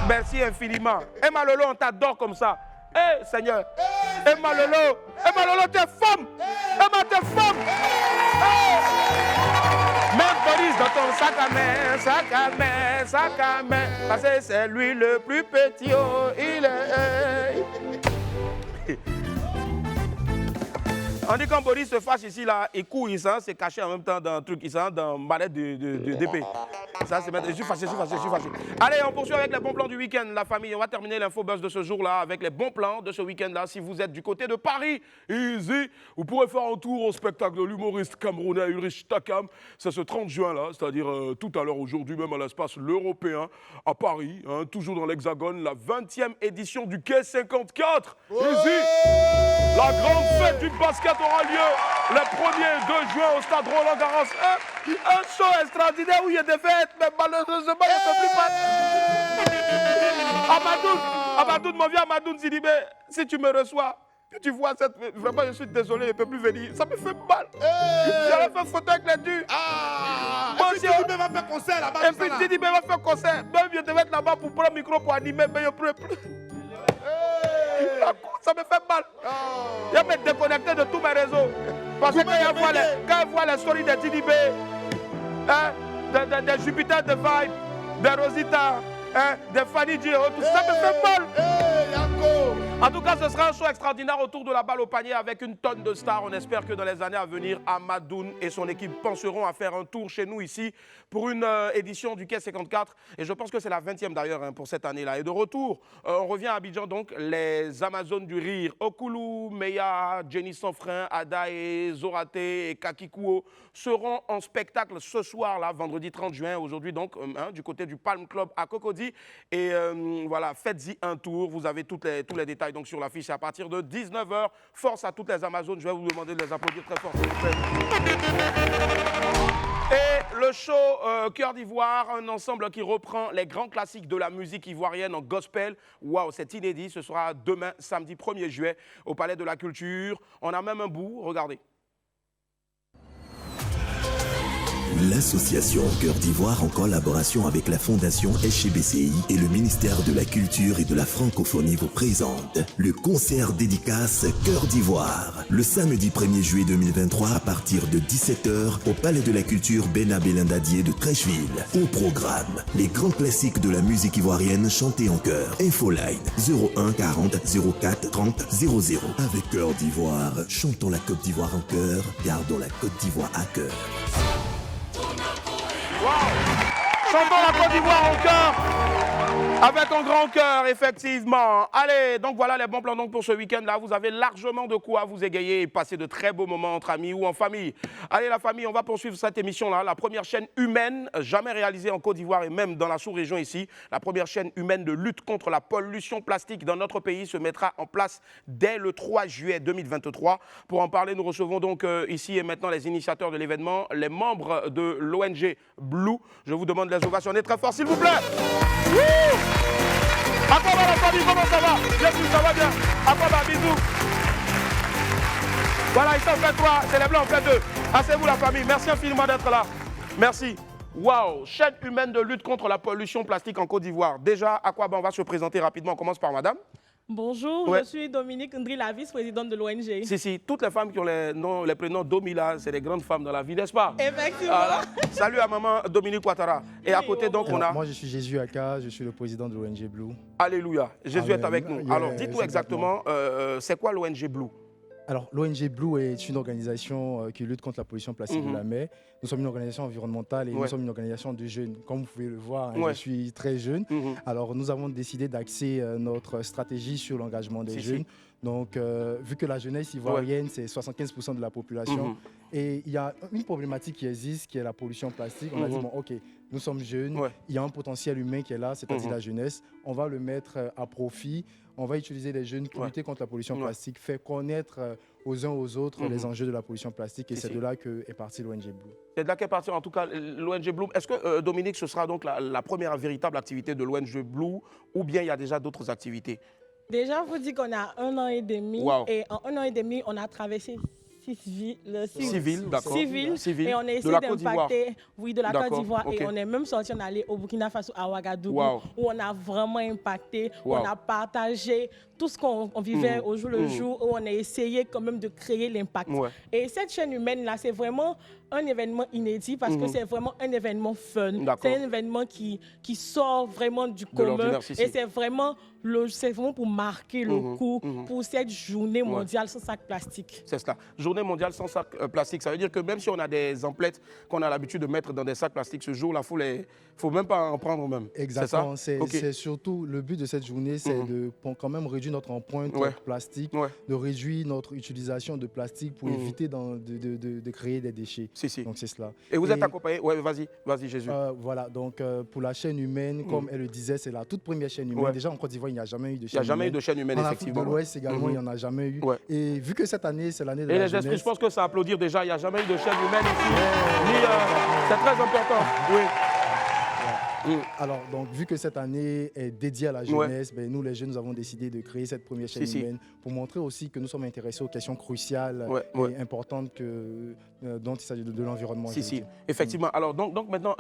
Speaker 2: Merci infiniment. Emma Lolo, on t'adore comme ça. Hey, Seigneur. Emma Lolo, t'es femme. Emma, t'es femme. Hey. Mets Boris dans ton sac à main. Parce que c'est lui le plus petit. Oh, il est. On dit quand Boris se fâche ici, là, il court, il c'est caché en même temps dans un truc, il dans une mallette d'épée. Ça, c'est je suis fâché. Allez, on poursuit avec les bons plans du week-end, la famille. On va terminer l'info buzz de ce jour-là avec les bons plans de ce week-end-là. Si vous êtes du côté de Paris, easy, vous pourrez faire un tour au spectacle de l'humoriste camerounais Ulrich Takam. C'est ce 30 juin-là, c'est-à-dire tout à l'heure aujourd'hui, même à l'espace l'Européen, à Paris, hein, toujours dans l'Hexagone, la 20e édition du Quai 54. Easy, la grande fête du basket aura lieu le 1er et 2 juin au stade Roland-Garros. Un show extraordinaire où il y a des fêtes, mais malheureusement, il ne peut plus pas. Amadoun, mon vieux Amadoun Sidibé, si tu me reçois, que tu vois cette... Vraiment, je suis désolé, je ne peux plus venir. Ça me fait mal. J'aurais fait photo avec les durs.
Speaker 1: Et puis Sidibé va faire concert là-bas.
Speaker 2: Et puis Sidibé va faire concert. Même je devais être là-bas pour prendre le micro pour animer, mais je ne peux plus. Ça me fait mal. Je vais me déconnecter de tous mes réseaux. Parce que quand je vois les stories de Didi B, des Jupiter de Vibe, des Rosita, des Fanny Dio, tout ça me fait mal. En tout cas, ce sera un show extraordinaire autour de la balle au panier avec une tonne de stars. On espère que dans les années à venir, Amadoun et son équipe penseront à faire un tour chez nous ici pour une édition du Quai 54. Et je pense que c'est la 20e d'ailleurs pour cette année-là. Et de retour, on revient à Abidjan donc, les Amazones du rire. Okulu, Meya, Jenny Sanfrein, Adae, Zoraté et Kakikuo seront en spectacle ce soir-là, vendredi 30 juin, aujourd'hui donc, du côté du Palm Club à Cocody. Et voilà, faites-y un tour. Vous avez tous les détails donc sur l'affiche à partir de 19h. Force à toutes les Amazones. Je vais vous demander de les applaudir très fort. Et le show Cœur d'Ivoire, un ensemble qui reprend les grands classiques de la musique ivoirienne en gospel. Waouh, c'est inédit. Ce sera demain, samedi 1er juillet, au Palais de la Culture. On a même un bout, regardez.
Speaker 9: L'association Cœur d'Ivoire, en collaboration avec la Fondation SCBCI et le ministère de la Culture et de la Francophonie, vous présente le concert dédicace Cœur d'Ivoire, le samedi 1er juillet 2023 à partir de 17h au Palais de la Culture Bena Belindadier de Trècheville. Au programme, les grands classiques de la musique ivoirienne chantés en chœur. Infoline 01 40 04 30 00. Avec Cœur d'Ivoire, chantons la Côte d'Ivoire en chœur, gardons la Côte d'Ivoire à cœur.
Speaker 2: Wow. Chantons la Côte d'Ivoire en chœur. Avec un grand cœur, effectivement. Allez, donc voilà les bons plans donc, pour ce week-end-là. Vous avez largement de quoi vous égayer et passer de très beaux moments entre amis ou en famille. Allez, la famille, on va poursuivre cette émission-là. La première chaîne humaine jamais réalisée en Côte d'Ivoire et même dans la sous-région ici. La première chaîne humaine de lutte contre la pollution plastique dans notre pays se mettra en place dès le 3 juillet 2023. Pour en parler, nous recevons donc ici et maintenant les initiateurs de l'événement, les membres de l'ONG Blue. Je vous demande les ovations très fort, s'il vous plaît. À quoi va la famille? Comment ça va? Bien sûr, ça va bien. À quoi va? Bisous. Voilà, ils sont en fait 3, c'est les blancs en fait 2. Asseyez-vous la famille, merci infiniment d'être là. Merci. Waouh, chaîne humaine de lutte contre la pollution plastique en Côte d'Ivoire. Déjà, à quoi on va se présenter rapidement. On commence par madame.
Speaker 10: Bonjour,
Speaker 2: Ouais.
Speaker 10: je suis Dominique Ndri, la vice-présidente de l'ONG.
Speaker 2: Si, toutes les femmes qui ont les prénoms Domi là, c'est des grandes femmes dans la vie, n'est-ce pas?
Speaker 10: Effectivement.
Speaker 2: Voilà. Salut à maman Dominique Ouattara. Et à côté, donc, on a...
Speaker 11: Moi, je suis Jésus Aka, je suis le président de l'ONG Blue.
Speaker 2: Alléluia. Jésus
Speaker 11: Amen.
Speaker 2: est avec nous.
Speaker 11: Yeah,
Speaker 2: Alors, dites-nous exactement, c'est quoi l'ONG Blue?
Speaker 11: Alors, l'ONG Blue est une organisation qui lutte contre la pollution plastique de la mer. Nous sommes une organisation environnementale et nous sommes une organisation de jeunes. Comme vous pouvez le voir, je suis très jeune. Alors, nous avons décidé d'axer notre stratégie sur l'engagement des jeunes. Donc, vu que la jeunesse ivoirienne, c'est 75% de la population, et il y a une problématique qui existe, qui est la pollution plastique. On a dit, bon, OK, nous sommes jeunes, il y a un potentiel humain qui est là, c'est-à-dire la jeunesse. On va le mettre à profit. On va utiliser les jeunes pour lutter contre la pollution plastique, faire connaître aux uns aux autres les enjeux de la pollution plastique. Et c'est de là qu'est partie l'ONG Blue.
Speaker 2: C'est de là qu'est partie, en tout cas, l'ONG Blue. Est-ce que, Dominique, ce sera donc la première véritable activité de l'ONG Blue ou bien il y a déjà d'autres activités?
Speaker 10: Déjà, vous dites qu'on a 1 an et demi.
Speaker 2: Wow.
Speaker 10: Et en 1 an et demi, on a traversé 6 villes,
Speaker 2: d'accord.
Speaker 10: et on a essayé d'impacter, de la Côte d'Ivoire, et on est même sorti, on est allé au Burkina Faso, à Ouagadougou, où on a vraiment impacté, on a partagé tout ce qu'on vivait au jour le jour, où on a essayé quand même de créer l'impact. Et cette chaîne humaine-là, c'est vraiment un événement inédit parce que c'est vraiment un événement fun. C'est un événement qui sort vraiment du commun, et c'est vraiment pour marquer le coup pour cette journée mondiale sans sac plastique.
Speaker 2: C'est cela. Journée mondiale sans sac plastique. Ça veut dire que même si on a des emplettes qu'on a l'habitude de mettre dans des sacs plastiques ce jour-là, il ne faut même pas en prendre même.
Speaker 11: Exactement. C'est surtout le but de cette journée, c'est de quand même réduire notre empreinte plastique, de réduire notre utilisation de plastique pour éviter de créer des déchets. Donc c'est cela.
Speaker 2: Et vous êtes accompagné? Oui, vas-y Jésus.
Speaker 11: Voilà, donc pour la chaîne humaine, comme elle le disait, c'est la toute première chaîne humaine. Déjà en Côte d'Ivoire, il n'y a jamais eu de chaîne humaine. Il n'y a jamais eu de chaîne humaine, effectivement. En Afrique de l'Ouest également, il n'y en a jamais eu. Et vu que cette année, c'est l'année de la jeunesse... Et les esprits,
Speaker 2: je pense que ça applaudir déjà, il n'y a jamais eu de chaîne humaine ici. C'est très important. Oui.
Speaker 11: Alors, donc, vu que cette année est dédiée à la jeunesse, nous, les jeunes, nous avons décidé de créer cette première chaîne humaine pour montrer aussi que nous sommes intéressés aux questions cruciales et importantes dont il s'agit de l'environnement.
Speaker 2: Effectivement. Alors, donc maintenant,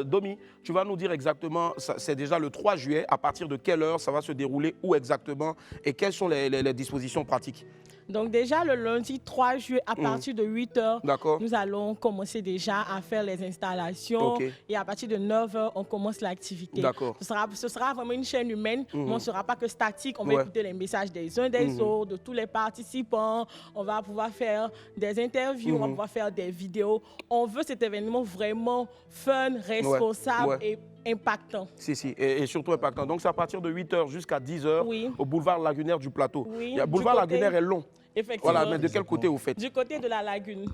Speaker 2: Domi, tu vas nous dire exactement, c'est déjà le 3 juillet, à partir de quelle heure ça va se dérouler, où exactement, et quelles sont les dispositions pratiques?
Speaker 10: Donc déjà, le lundi 3 juillet, à partir de 8h, nous allons commencer déjà à faire les installations. Et à partir de 9h, on commence l'activité. Ce sera vraiment une chaîne humaine, mais on ne sera pas que statique. On va écouter les messages des uns des autres, de tous les participants. On va pouvoir faire des interviews, on va pouvoir faire des vidéos. On veut cet événement vraiment fun, responsable et impactant.
Speaker 2: Et surtout impactant. Donc c'est à partir de 8h jusqu'à 10h au boulevard lagunaire du Plateau. Le boulevard lagunaire est long.
Speaker 10: Effectivement.
Speaker 2: Voilà, mais de quel côté vous faites?
Speaker 10: Du côté de la lagune.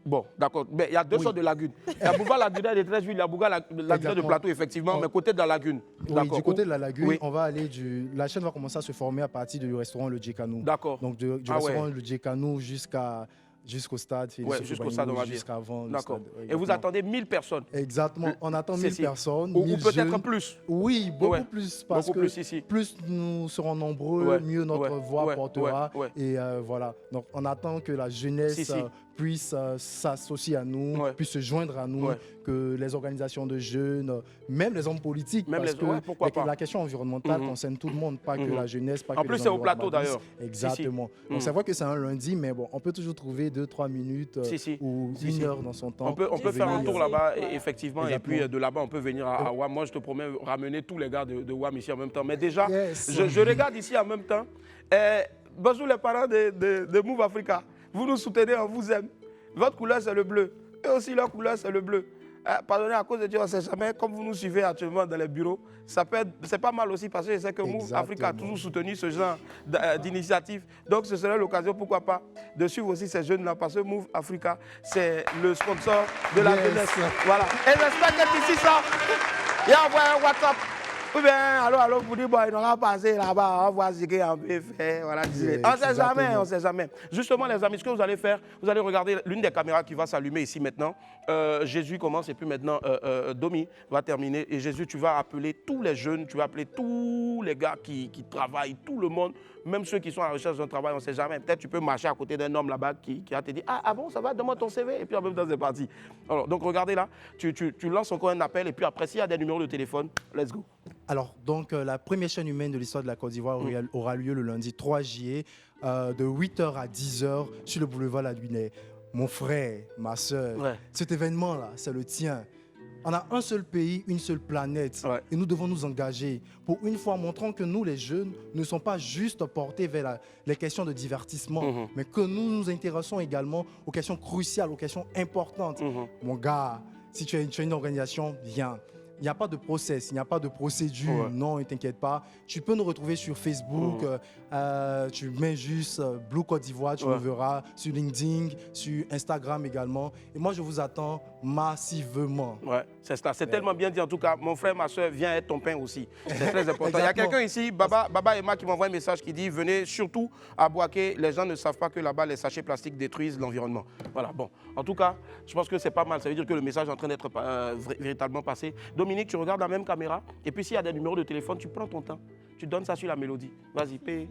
Speaker 2: Bon, d'accord. Mais il y a deux sortes de lagunes. Il y a boulevard lagunaire de 13 villes, il y a boulevard lagunaire de Plateau, effectivement, mais côté de la lagune.
Speaker 11: Oui, du côté de la lagune, on va aller la chaîne va commencer à se former à partir du restaurant Le Djekanou.
Speaker 2: D'accord.
Speaker 11: Donc du restaurant Le Djekanou jusqu'au stade.
Speaker 2: Jusqu'au stade, on va dire.
Speaker 11: Jusqu'avant.
Speaker 2: D'accord. Et vous attendez 1000 personnes?
Speaker 11: Exactement. On attend 1000 personnes.
Speaker 2: Ou peut-être plus?
Speaker 11: Oui, beaucoup plus. Parce que plus nous serons nombreux, mieux notre voix portera. Et voilà. Donc, on attend que la jeunesse puisse s'associer à nous, puisse se joindre à nous, que les organisations de jeunes, même les hommes politiques, parce que la question environnementale concerne tout le monde, pas que la jeunesse, pas que les
Speaker 2: En plus, c'est au plateau d'ailleurs.
Speaker 11: Exactement. Donc, c'est vrai que c'est un lundi, mais bon, on peut toujours trouver 2-3 minutes ou 1 heure dans son temps.
Speaker 2: On peut faire un tour là-bas, effectivement, et puis de là-bas, on peut venir à WAM. Moi, je te promets ramener tous les gars de WAM ici en même temps. Mais déjà, je regarde ici en même temps. Bonjour les parents de Move Africa. Vous nous soutenez, on vous aime. Votre couleur, c'est le bleu. Et aussi, leur couleur, c'est le bleu. Pardonnez, à cause de Dieu, on ne sait jamais, comme vous nous suivez actuellement dans les bureaux, c'est pas mal aussi parce que je sais que Move Africa a toujours soutenu ce genre d'initiative. Donc ce serait l'occasion, pourquoi pas, de suivre aussi ces jeunes-là parce que Move Africa, c'est le sponsor de la jeunesse. Voilà. Et j'espère que d'ici ça, il y a envoyé un WhatsApp. Ou bien, alors, vous dites, bon, il n'aura pas passé là-bas, on va voir ce qu'il y a un peu fait. Voilà, on ne sait jamais. Justement, les amis, ce que vous allez faire, vous allez regarder l'une des caméras qui va s'allumer ici maintenant. Jésus commence et puis maintenant, Domi va terminer. Et Jésus, tu vas appeler tous les jeunes, tu vas appeler tous les gars qui travaillent, tout le monde, même ceux qui sont à la recherche d'un travail, on ne sait jamais. Peut-être tu peux marcher à côté d'un homme là-bas qui va te dire, ah bon, ça va, donne-moi ton CV. Et puis en même temps, c'est parti. Alors, donc regardez là, tu lances encore un appel et puis après, s'il y a des numéros de téléphone, let's go.
Speaker 11: Alors, donc, la première chaîne humaine de l'histoire de la Côte d'Ivoire aura lieu le lundi 3 juillet de 8h à 10h sur le boulevard La Lunette. Mon frère, ma soeur, cet événement-là, c'est le tien. On a un seul pays, une seule planète. Et nous devons nous engager pour une fois montrant que nous, les jeunes, ne sommes pas juste portés vers les questions de divertissement, mais que nous nous intéressons également aux questions cruciales, aux questions importantes. Mon gars, si tu as une organisation, viens. Il n'y a pas de process, il n'y a pas de procédure, non, ne t'inquiète pas. Tu peux nous retrouver sur Facebook, tu mets juste Blue Côte d'Ivoire, tu nous verras, sur LinkedIn, sur Instagram également. Et moi, je vous attends massivement.
Speaker 2: Ouais, c'est ça, c'est tellement bien dit en tout cas. Mon frère, ma soeur, viens être ton pain aussi. C'est très important. Il y a quelqu'un ici, Baba Emma, qui m'envoie un message qui dit, venez surtout à Boaké, les gens ne savent pas que là-bas, les sachets plastiques détruisent l'environnement. Voilà, bon. En tout cas, je pense que c'est pas mal. Ça veut dire que le message est en train d'être véritablement passé. Dominique, tu regardes la même caméra et puis s'il y a des numéros de téléphone, tu prends ton temps. Tu donnes ça sur la mélodie. Vas-y, paye.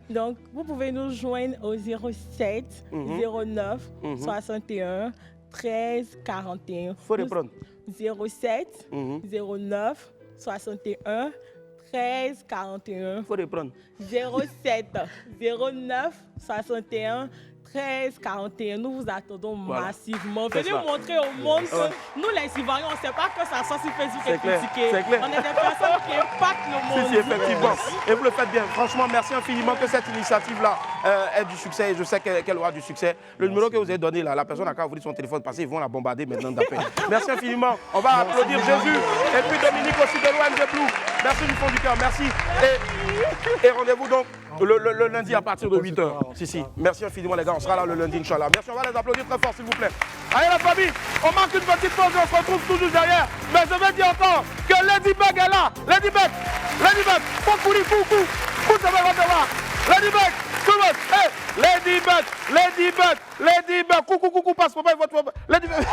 Speaker 10: Donc, vous pouvez nous joindre au 07 09 61 13 41.
Speaker 2: Faut les prendre.
Speaker 10: 07 09 61 13 41.
Speaker 2: Faut les prendre.
Speaker 10: 07 09 61 13 41. Nous vous attendons massivement. Venez montrer au monde que nous, les Ivoiriens, on ne sait pas que ça sort sur Facebook et critiquer. On est des personnes qui impactent le monde.
Speaker 2: Si, effectivement. Et vous le faites bien. Franchement, merci infiniment que cette initiative-là ait du succès. Et je sais qu'elle aura du succès. Le numéro que vous avez donné, là, la personne a qu'à ouvrir son téléphone parce qu'ils vont la bombarder maintenant d'appel. Merci infiniment. On va applaudir Jésus. Et puis Dominique aussi de l'ONG Blue. Merci du fond du cœur. Merci. Et rendez-vous donc le lundi à partir de 8h. Si. Merci infiniment, les gars. On sera là le lundi, Inch'Allah. Merci, on va les applaudir très fort, s'il vous plaît. Allez, la famille, on marque une petite pause et on se retrouve toujours derrière. Mais je vais dire encore que Ladybug est là. Ladybug, fou, ça va recevoir. Ladybug, tout le monde, hey, Ladybug, coucou, passe pour moi, votre Ladybug.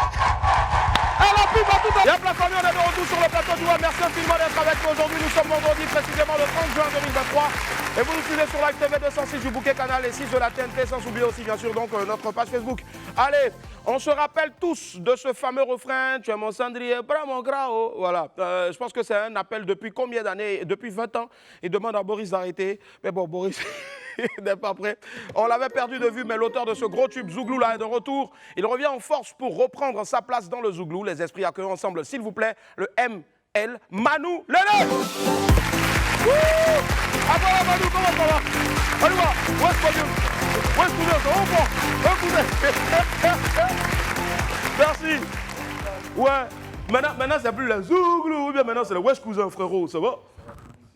Speaker 2: Alors, puis, tout à l'heure, la famille, on est de retour sur le plateau du Roi. Merci infiniment d'être avec nous aujourd'hui. Nous sommes vendredi, précisément le 30 juin 2023. Et vous nous suivez sur Live TV 206 du Bouquet Canal et 6 de la TNT, sans oublier aussi, bien sûr, donc notre page Facebook. Allez, on se rappelle tous de ce fameux refrain, tu es mon cendrier, bras mon grao. Voilà, je pense que c'est un appel depuis combien d'années? Depuis 20 ans. Il demande à Boris d'arrêter. Mais bon, Boris n'est pas prêt. On l'avait perdu de vue, mais l'auteur de ce gros tube, Zouglou, là, est de retour. Il revient en force pour reprendre sa place dans le Zouglou. Les esprits accueillent ensemble, s'il vous plaît, le ML Manu Lélé. Ah voilà, Manu, comment ça va? Allez voir, où est-ce Merci. Ouais, maintenant c'est plus le Zouglou, ou bien maintenant c'est le Wesh Cousin, frérot, ça va?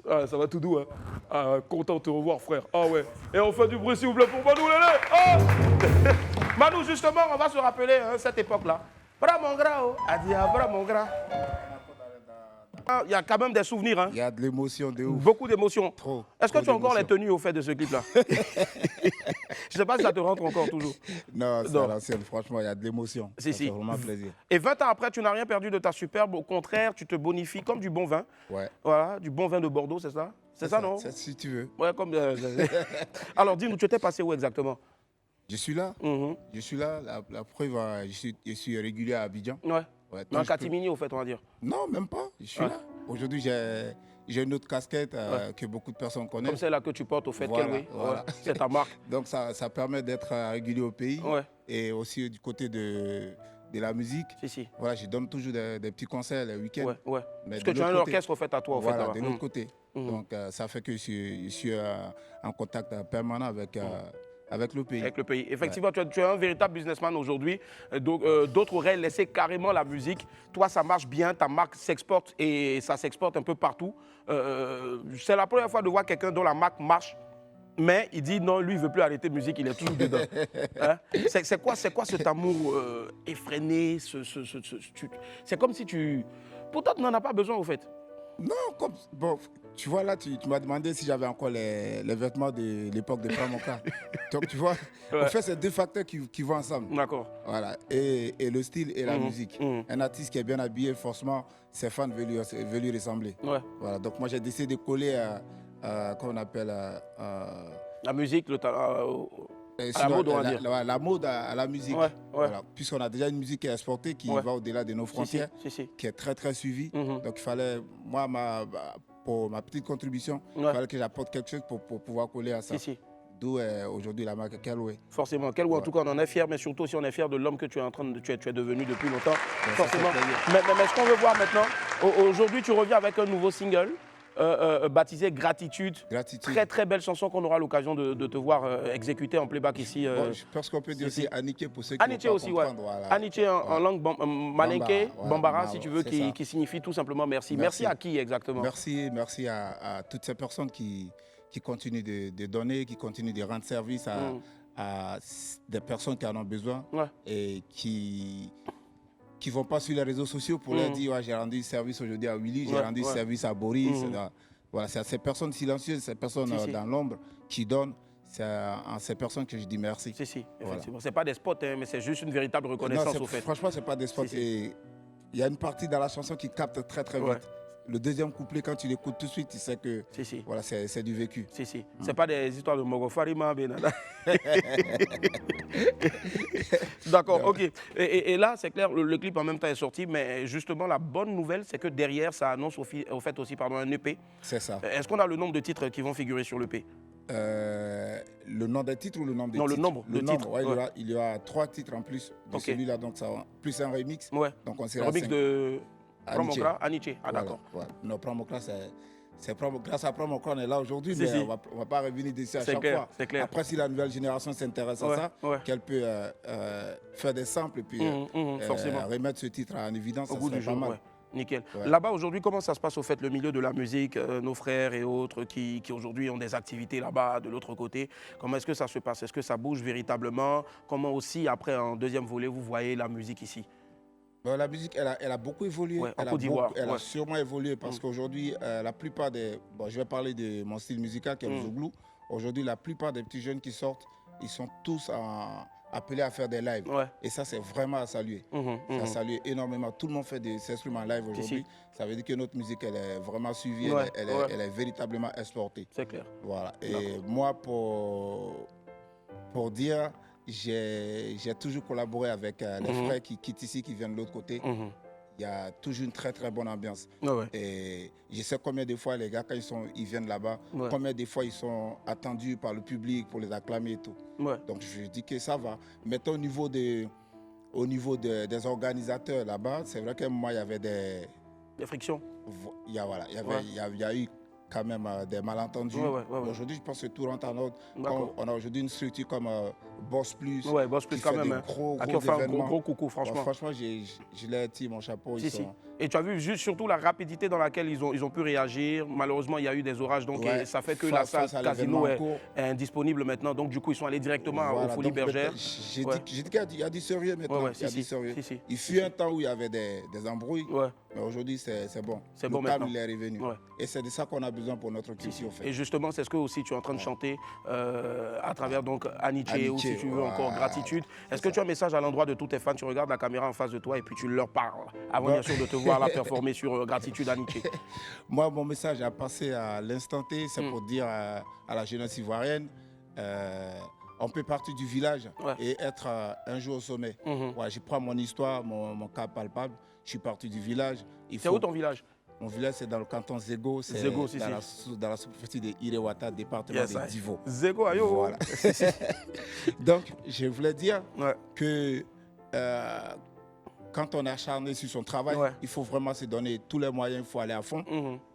Speaker 2: Ah, ça va tout doux, hein? Ah, content de te revoir, frère. Ah ouais. Et on fait du bruit, s'il vous plaît, pour Manu Lélé. Ah. Manu, justement, on va se rappeler cette époque-là. Bra mon gras, oh. A dit, bra mon gras. Il y a quand même des souvenirs. Hein.
Speaker 12: Il y a de l'émotion de ouf.
Speaker 2: Beaucoup d'émotions.
Speaker 12: Trop.
Speaker 2: Est-ce que tu as encore les tenues au fait de ce clip-là? Je ne sais pas si ça te rentre encore toujours.
Speaker 12: Non, c'est à l'ancienne. Franchement, il y a de l'émotion.
Speaker 2: Si.
Speaker 12: C'est vraiment plaisir.
Speaker 2: Et 20 ans après, tu n'as rien perdu de ta superbe. Au contraire, tu te bonifies comme du bon vin.
Speaker 12: Ouais.
Speaker 2: Voilà, du bon vin de Bordeaux, c'est ça? C'est ça, non?
Speaker 12: Si tu veux.
Speaker 2: Ouais, comme... Alors, dis-nous, tu étais passé où exactement?
Speaker 12: Je suis là. Je suis là. La preuve, je suis régulier à Abidjan.
Speaker 2: Ouais. En catimini, au fait, on va dire.
Speaker 12: Non, même pas. Je suis là. Aujourd'hui, j'ai une autre casquette que beaucoup de personnes connaissent.
Speaker 2: Comme celle-là que tu portes, au fait, voilà. C'est ta marque.
Speaker 12: Donc, ça permet d'être régulier au pays. Ouais. Et aussi du côté de la musique.
Speaker 2: Si.
Speaker 12: Voilà, je donne toujours des petits concerts les week-ends.
Speaker 2: Ouais. Parce que tu as un orchestre, au fait, à toi, au fait.
Speaker 12: Voilà, de l'autre côté. Donc, ça fait que je suis en contact permanent Avec le pays.
Speaker 2: Avec le pays. Effectivement, tu es un véritable businessman aujourd'hui. D'autres auraient laissé carrément la musique. Toi, ça marche bien, ta marque s'exporte et ça s'exporte un peu partout. C'est la première fois de voir quelqu'un dont la marque marche, mais il dit non, lui, il ne veut plus arrêter la musique, il est toujours dedans. Hein? C'est quoi cet amour effréné c'est comme si tu... Pourtant, tu n'en as pas besoin, au fait.
Speaker 12: Non, bon, tu vois là, tu m'as demandé si j'avais encore les vêtements de l'époque de Pramoka. Donc tu vois, en fait, c'est deux facteurs qui vont ensemble.
Speaker 2: D'accord.
Speaker 12: Voilà, et le style et la musique. Un artiste qui est bien habillé, forcément, ses fans veulent lui ressembler. Ouais. Voilà, donc moi j'ai décidé de coller comment on appelle
Speaker 2: la musique, le talent.
Speaker 12: La mode à la musique. Ouais, ouais. Voilà. Puisqu'on a déjà une musique qui est exportée, qui va au-delà de nos frontières, qui est très très suivie. Donc il fallait, moi, pour ma petite contribution, il fallait que j'apporte quelque chose pour pouvoir coller à ça. D'où aujourd'hui la marque Kelway.
Speaker 2: Forcément, Kelway, en tout cas, on en est fiers, mais surtout aussi on est fiers de l'homme que tu es devenu depuis longtemps. Forcément. Mais ce qu'on veut voir maintenant, aujourd'hui tu reviens avec un nouveau single. Baptisé Gratitude. Très très belle chanson qu'on aura l'occasion de te voir exécuter en playback ici.
Speaker 12: Je pense qu'on peut dire aussi Aniché pour ceux qui
Speaker 2: Aniché aussi, ouais. Voilà. Aniché en langue malinké, Bambara si tu veux, qui signifie tout simplement merci. Merci à qui exactement?
Speaker 12: Merci à toutes ces personnes qui continuent de donner, qui continuent de rendre service à des personnes qui en ont besoin et qui ne vont pas sur les réseaux sociaux pour leur dire ouais, j'ai rendu service aujourd'hui à Willy, j'ai rendu service à Boris. Voilà, c'est à ces personnes silencieuses, ces personnes dans l'ombre qui donnent. C'est à ces personnes que je dis merci.
Speaker 2: Effectivement. Voilà. Ce n'est pas des spots, hein, mais c'est juste une véritable reconnaissance au fait.
Speaker 12: Franchement, ce n'est pas des spots. Il y a une partie dans la chanson qui capte très très vite. Le deuxième couplet, quand tu l'écoutes tout de suite, tu sais que voilà, c'est du vécu.
Speaker 2: C'est pas des histoires de Mogofarima, Benada. D'accord, ok. Et là, c'est clair, le clip en même temps est sorti, mais justement, la bonne nouvelle, c'est que derrière, ça annonce au fait aussi un EP.
Speaker 12: C'est ça.
Speaker 2: Est-ce qu'on a le nombre de titres qui vont figurer sur l'EP?
Speaker 12: Le nom des titres ou le nombre des
Speaker 2: titres?
Speaker 12: Non,
Speaker 2: le nombre de titres.
Speaker 12: Ouais. Il y aura 3 titres en plus de celui-là, donc ça va, plus un remix.
Speaker 2: Ouais.
Speaker 12: Donc on sera
Speaker 2: un remix de Promokra, Aniché. Ah d'accord.
Speaker 12: Voilà. Non, Promokra, c'est grâce à Promokra on est là aujourd'hui, mais on ne va pas revenir dessus à chaque fois.
Speaker 2: C'est clair.
Speaker 12: Après, si la nouvelle génération s'intéresse à ça, qu'elle peut faire des samples et puis remettre ce titre en évidence, ça serait pas mal.
Speaker 2: Nickel. Là-bas, aujourd'hui, comment ça se passe au fait, le milieu de la musique, nos frères et autres qui aujourd'hui ont des activités là-bas, de l'autre côté, comment est-ce que ça se passe? Est-ce que ça bouge véritablement? Comment aussi, après, en deuxième volet, vous voyez la musique ici?
Speaker 12: La musique, elle a beaucoup évolué. Elle a sûrement évolué parce qu'aujourd'hui, la plupart des... Bon, je vais parler de mon style musical qui est le Zouglou. Aujourd'hui, la plupart des petits jeunes qui sortent, ils sont tous appelés à faire des lives. Et ça, c'est vraiment à saluer. Ça salue énormément. Tout le monde fait des instruments live aujourd'hui. Ça veut dire que notre musique, elle est vraiment suivie, elle est véritablement exportée.
Speaker 2: C'est clair.
Speaker 12: Voilà. Et moi, pour dire... J'ai toujours collaboré avec les frères qui quittent ici, qui viennent de l'autre côté. Il y a toujours une très très bonne ambiance. Et je sais combien de fois les gars, quand ils viennent là-bas, combien de fois ils sont attendus par le public pour les acclamer et tout. Donc je dis que ça va. Maintenant au niveau des organisateurs là-bas, c'est vrai qu'à un moment il y avait des
Speaker 2: frictions.
Speaker 12: Il y a eu quand même des malentendus. Aujourd'hui, je pense que tout rentre en ordre. On a aujourd'hui une structure comme Boss Plus.
Speaker 2: Boss Plus quand même.
Speaker 12: Gros
Speaker 2: événements. Gros coucou, franchement.
Speaker 12: Franchement, je l'ai tiré mon chapeau.
Speaker 2: Et tu as vu juste surtout la rapidité dans laquelle ils ont pu réagir. Malheureusement, il y a eu des orages, donc ça fait que la salle casino est indisponible maintenant. Donc du coup, ils sont allés directement aux Folies Bergères.
Speaker 12: J'ai dit qu'il y a du sérieux maintenant. Il fut un temps où il y avait des embrouilles, mais aujourd'hui, c'est bon.
Speaker 2: C'est bon
Speaker 12: maintenant.
Speaker 2: Le
Speaker 12: calme, il est revenu. Et c'est de ça qu'on a besoin pour notre culture.
Speaker 2: Et justement, c'est ce que aussi tu es en train de chanter à travers donc Aniché ou si tu veux encore Gratitude. Est-ce que tu as un message à l'endroit de tous tes fans? Tu regardes la caméra en face de toi et puis tu leur parles avant bien sûr de te voir la performer sur Gratitude Aniché.
Speaker 12: Moi, mon message à passer à l'instant T, c'est pour dire à la jeunesse ivoirienne, on peut partir du village et être un jour au sommet. Je prends mon histoire, mon cas palpable. Je suis parti du village.
Speaker 2: C'est où ton village?
Speaker 12: Mon village, c'est dans le canton Zego, c'est dans la sous-préfecture de Irewata, département de Divo.
Speaker 2: Zego, ayo.
Speaker 12: Voilà. Donc, je voulais dire que quand on est acharné sur son travail, il faut vraiment se donner tous les moyens, il faut aller à fond.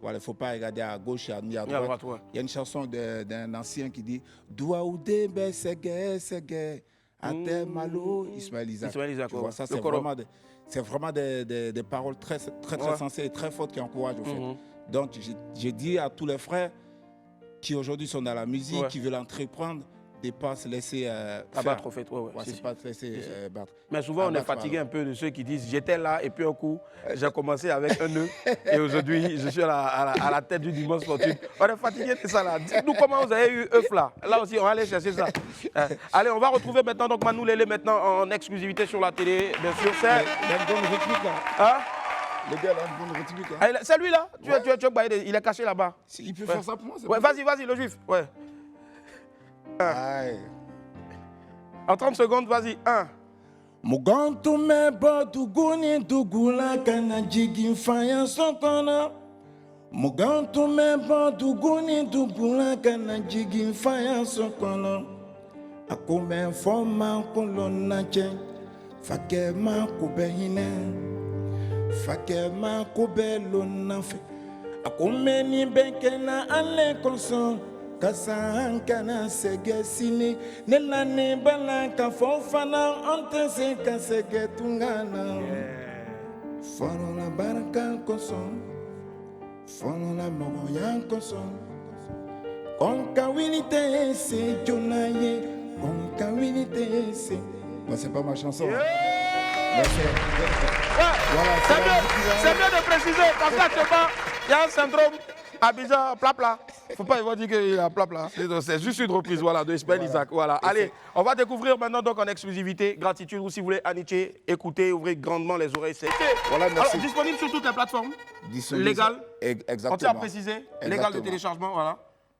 Speaker 12: Voilà, il ne faut pas regarder à gauche et à droite. Il y a une chanson d'un ancien qui dit « Doua oudembe sege, ate malo » Ismaël Isaac. Tu vois, ça, c'est vraiment des paroles très sensées et très fortes qui encouragent au fait. Donc, j'ai dit à tous les frères qui aujourd'hui sont dans la musique, qui veulent entreprendre, de ne pas se laisser
Speaker 2: abattre, au fait.
Speaker 12: C'est pas se laisser battre.
Speaker 2: Mais souvent, on est fatigué un peu de ceux qui disent j'étais là et puis un coup, j'ai commencé avec un nœud et aujourd'hui, je suis à la tête du dimanche sportif. On est fatigué de ça là. Dites-nous comment vous avez eu œuf là. Là aussi, on va aller chercher ça. Allez, on va retrouver maintenant donc Manu Lélé maintenant en exclusivité sur la télé. Bien sûr, c'est. Hein?
Speaker 12: Le gars, là, une bonne rythmique. Hein.
Speaker 2: C'est lui là. Il est caché là-bas.
Speaker 12: Il peut faire ça pour moi.
Speaker 2: Ouais, vas-y, le juif. Ouais. En 30 secondes, vas-y. 1.
Speaker 13: Mugantu me boduguni dugula kana jigi faya sokona. Mugantu me boduguni dugula kana jigi faya sokona. Akume foma kolona che. Fakema kubehine. Fakema kubelona fe. Akume ni benkena ale konson. Kasankana segesini nelani balaka fofana ontese kasege tungana fono la baraka koson fono la moya koson konka winite se jonaye konka winite se.
Speaker 12: Non, c'est pas ma chanson.
Speaker 2: C'est bien de préciser parce qu'actuellement il y a un syndrome Abidjan, plat. Faut pas dire qu'il a plat. C'est juste une reprise de Ismaël Isaac. Voilà. Allez, on va découvrir maintenant donc en exclusivité. Gratitude, ou si vous voulez, Aniché, écoutez, ouvrez grandement les oreilles.
Speaker 12: Voilà, merci.
Speaker 2: Alors, disponible sur toutes les plateformes. Légal.
Speaker 12: Exactement.
Speaker 2: On tient à préciser. Légal de téléchargement, voilà.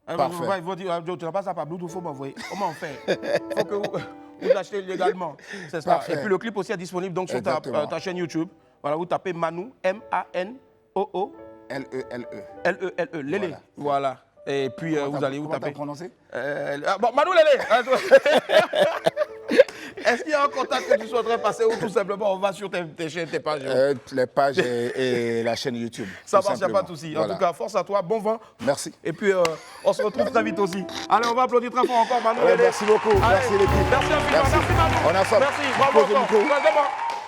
Speaker 12: Parfait.
Speaker 2: Il faut dire, tu n'as pas ça par Bluetooth, il faut m'envoyer. Comment on fait? Il faut que vous l'achetez légalement. C'est ça. Et puis le clip aussi est disponible donc, sur ta chaîne YouTube. Voilà, vous tapez Manu, M-A-N-O-O.
Speaker 12: L-E-L-E.
Speaker 2: L-E-L-E, Lélé. Voilà. Et puis vous allez vous taper.
Speaker 12: Comment prononcer
Speaker 2: bon, Manu Lélé. Est-ce qu'il y a un contact que tu souhaiterais passer ou tout simplement on va sur tes chaînes, tes pages
Speaker 12: les pages et la chaîne YouTube.
Speaker 2: Ça marche, il n'y a pas de souci. En tout cas, force à toi, bon vent.
Speaker 12: Merci.
Speaker 2: Et puis on se retrouve très vite aussi. Allez, on va applaudir très fort encore Manu Lélé.
Speaker 12: Merci beaucoup. Allez, merci l'équipe.
Speaker 2: Merci infiniment. Merci Manu.
Speaker 12: On a ça.
Speaker 2: Merci. Bravo encore.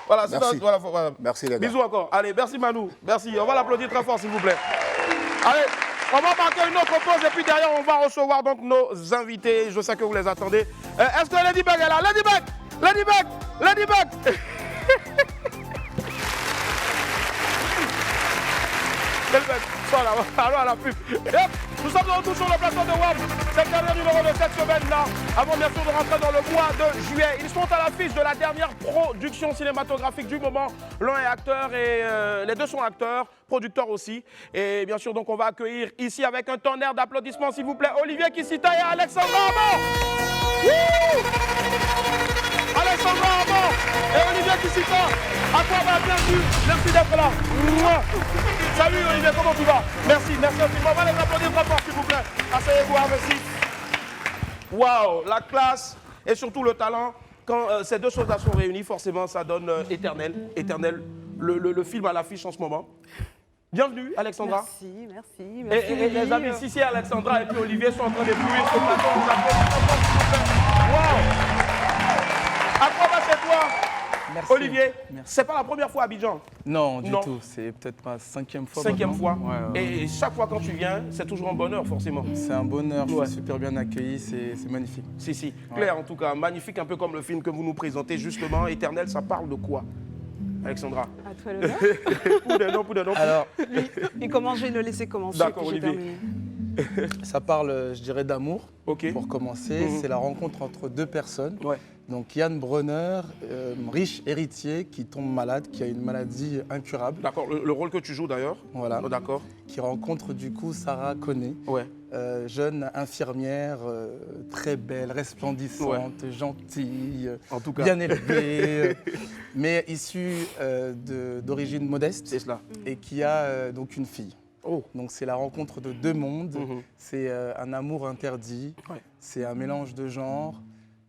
Speaker 2: Voilà,
Speaker 12: merci.
Speaker 2: Voilà.
Speaker 12: Merci les gars.
Speaker 2: Bisous encore. Allez, merci Manu. Merci. On va l'applaudir très fort s'il vous plaît. Allez, on va marquer une autre pause et puis derrière on va recevoir donc nos invités. Je sais que vous les attendez. Est-ce que Ladybug est là? Ladybug Sors là, allons à la pub. Nous sommes de retour sur le plateau de WAM. C'est le dernier numéro de cette semaine-là. Avant bien sûr de rentrer dans le mois de juillet. Ils sont à l'affiche de la dernière production cinématographique du moment. L'un est acteur et les deux sont acteurs, producteurs aussi. Et bien sûr, donc on va accueillir ici avec un tonnerre d'applaudissements, s'il vous plaît, Olivier Kissita et Alexandra Amand. Alexandra Amand et Olivier Kissita. À toi, bienvenue. Merci d'être là. Salut Olivier, comment tu vas? Merci infiniment. On va les applaudir très fort, s'il vous plaît. Asseyez-vous, merci. Waouh, la classe et surtout le talent. Quand ces deux choses-là sont réunies, forcément, ça donne éternel. Le film à l'affiche en ce moment. Bienvenue, Alexandra.
Speaker 14: Merci.
Speaker 2: Et les amis, Sissi, Alexandra et puis Olivier sont en train d'éblouir ce plateau. On vous applaudit très fort, s'il vous plaît. Waouh. À quoi va c'est toi?
Speaker 15: Merci.
Speaker 2: Olivier, c'est pas la première fois à Abidjan?
Speaker 15: Non, du tout. C'est peut-être ma 5e fois.
Speaker 2: 5e fois.
Speaker 15: Ouais.
Speaker 2: Et chaque fois quand tu viens, c'est toujours un bonheur, forcément.
Speaker 15: C'est un bonheur, je suis super bien accueilli, c'est magnifique.
Speaker 2: Si. Claire, en tout cas, magnifique, un peu comme le film que vous nous présentez, justement. Éternel, ça parle de quoi, Alexandra?
Speaker 14: À toi l'honneur.
Speaker 2: Poudre.
Speaker 14: Alors, il commence, je vais le laisser commencer.
Speaker 2: D'accord, Olivier.
Speaker 15: Ça parle, je dirais, d'amour.
Speaker 2: Okay.
Speaker 15: Pour commencer, c'est la rencontre entre deux personnes.
Speaker 2: Ouais.
Speaker 15: Donc Yann Bronner, riche héritier qui tombe malade, qui a une maladie incurable.
Speaker 2: D'accord, le rôle que tu joues d'ailleurs.
Speaker 15: Voilà.
Speaker 2: Oh, d'accord.
Speaker 15: Qui rencontre du coup Sarah Koné, jeune infirmière, très belle, resplendissante, gentille,
Speaker 2: en tout cas.
Speaker 15: Bien élevée, mais issue d'origine modeste.
Speaker 2: C'est cela.
Speaker 15: Et qui a donc une fille.
Speaker 2: Oh.
Speaker 15: Donc c'est la rencontre de deux mondes, c'est un amour interdit, c'est un mélange de genres.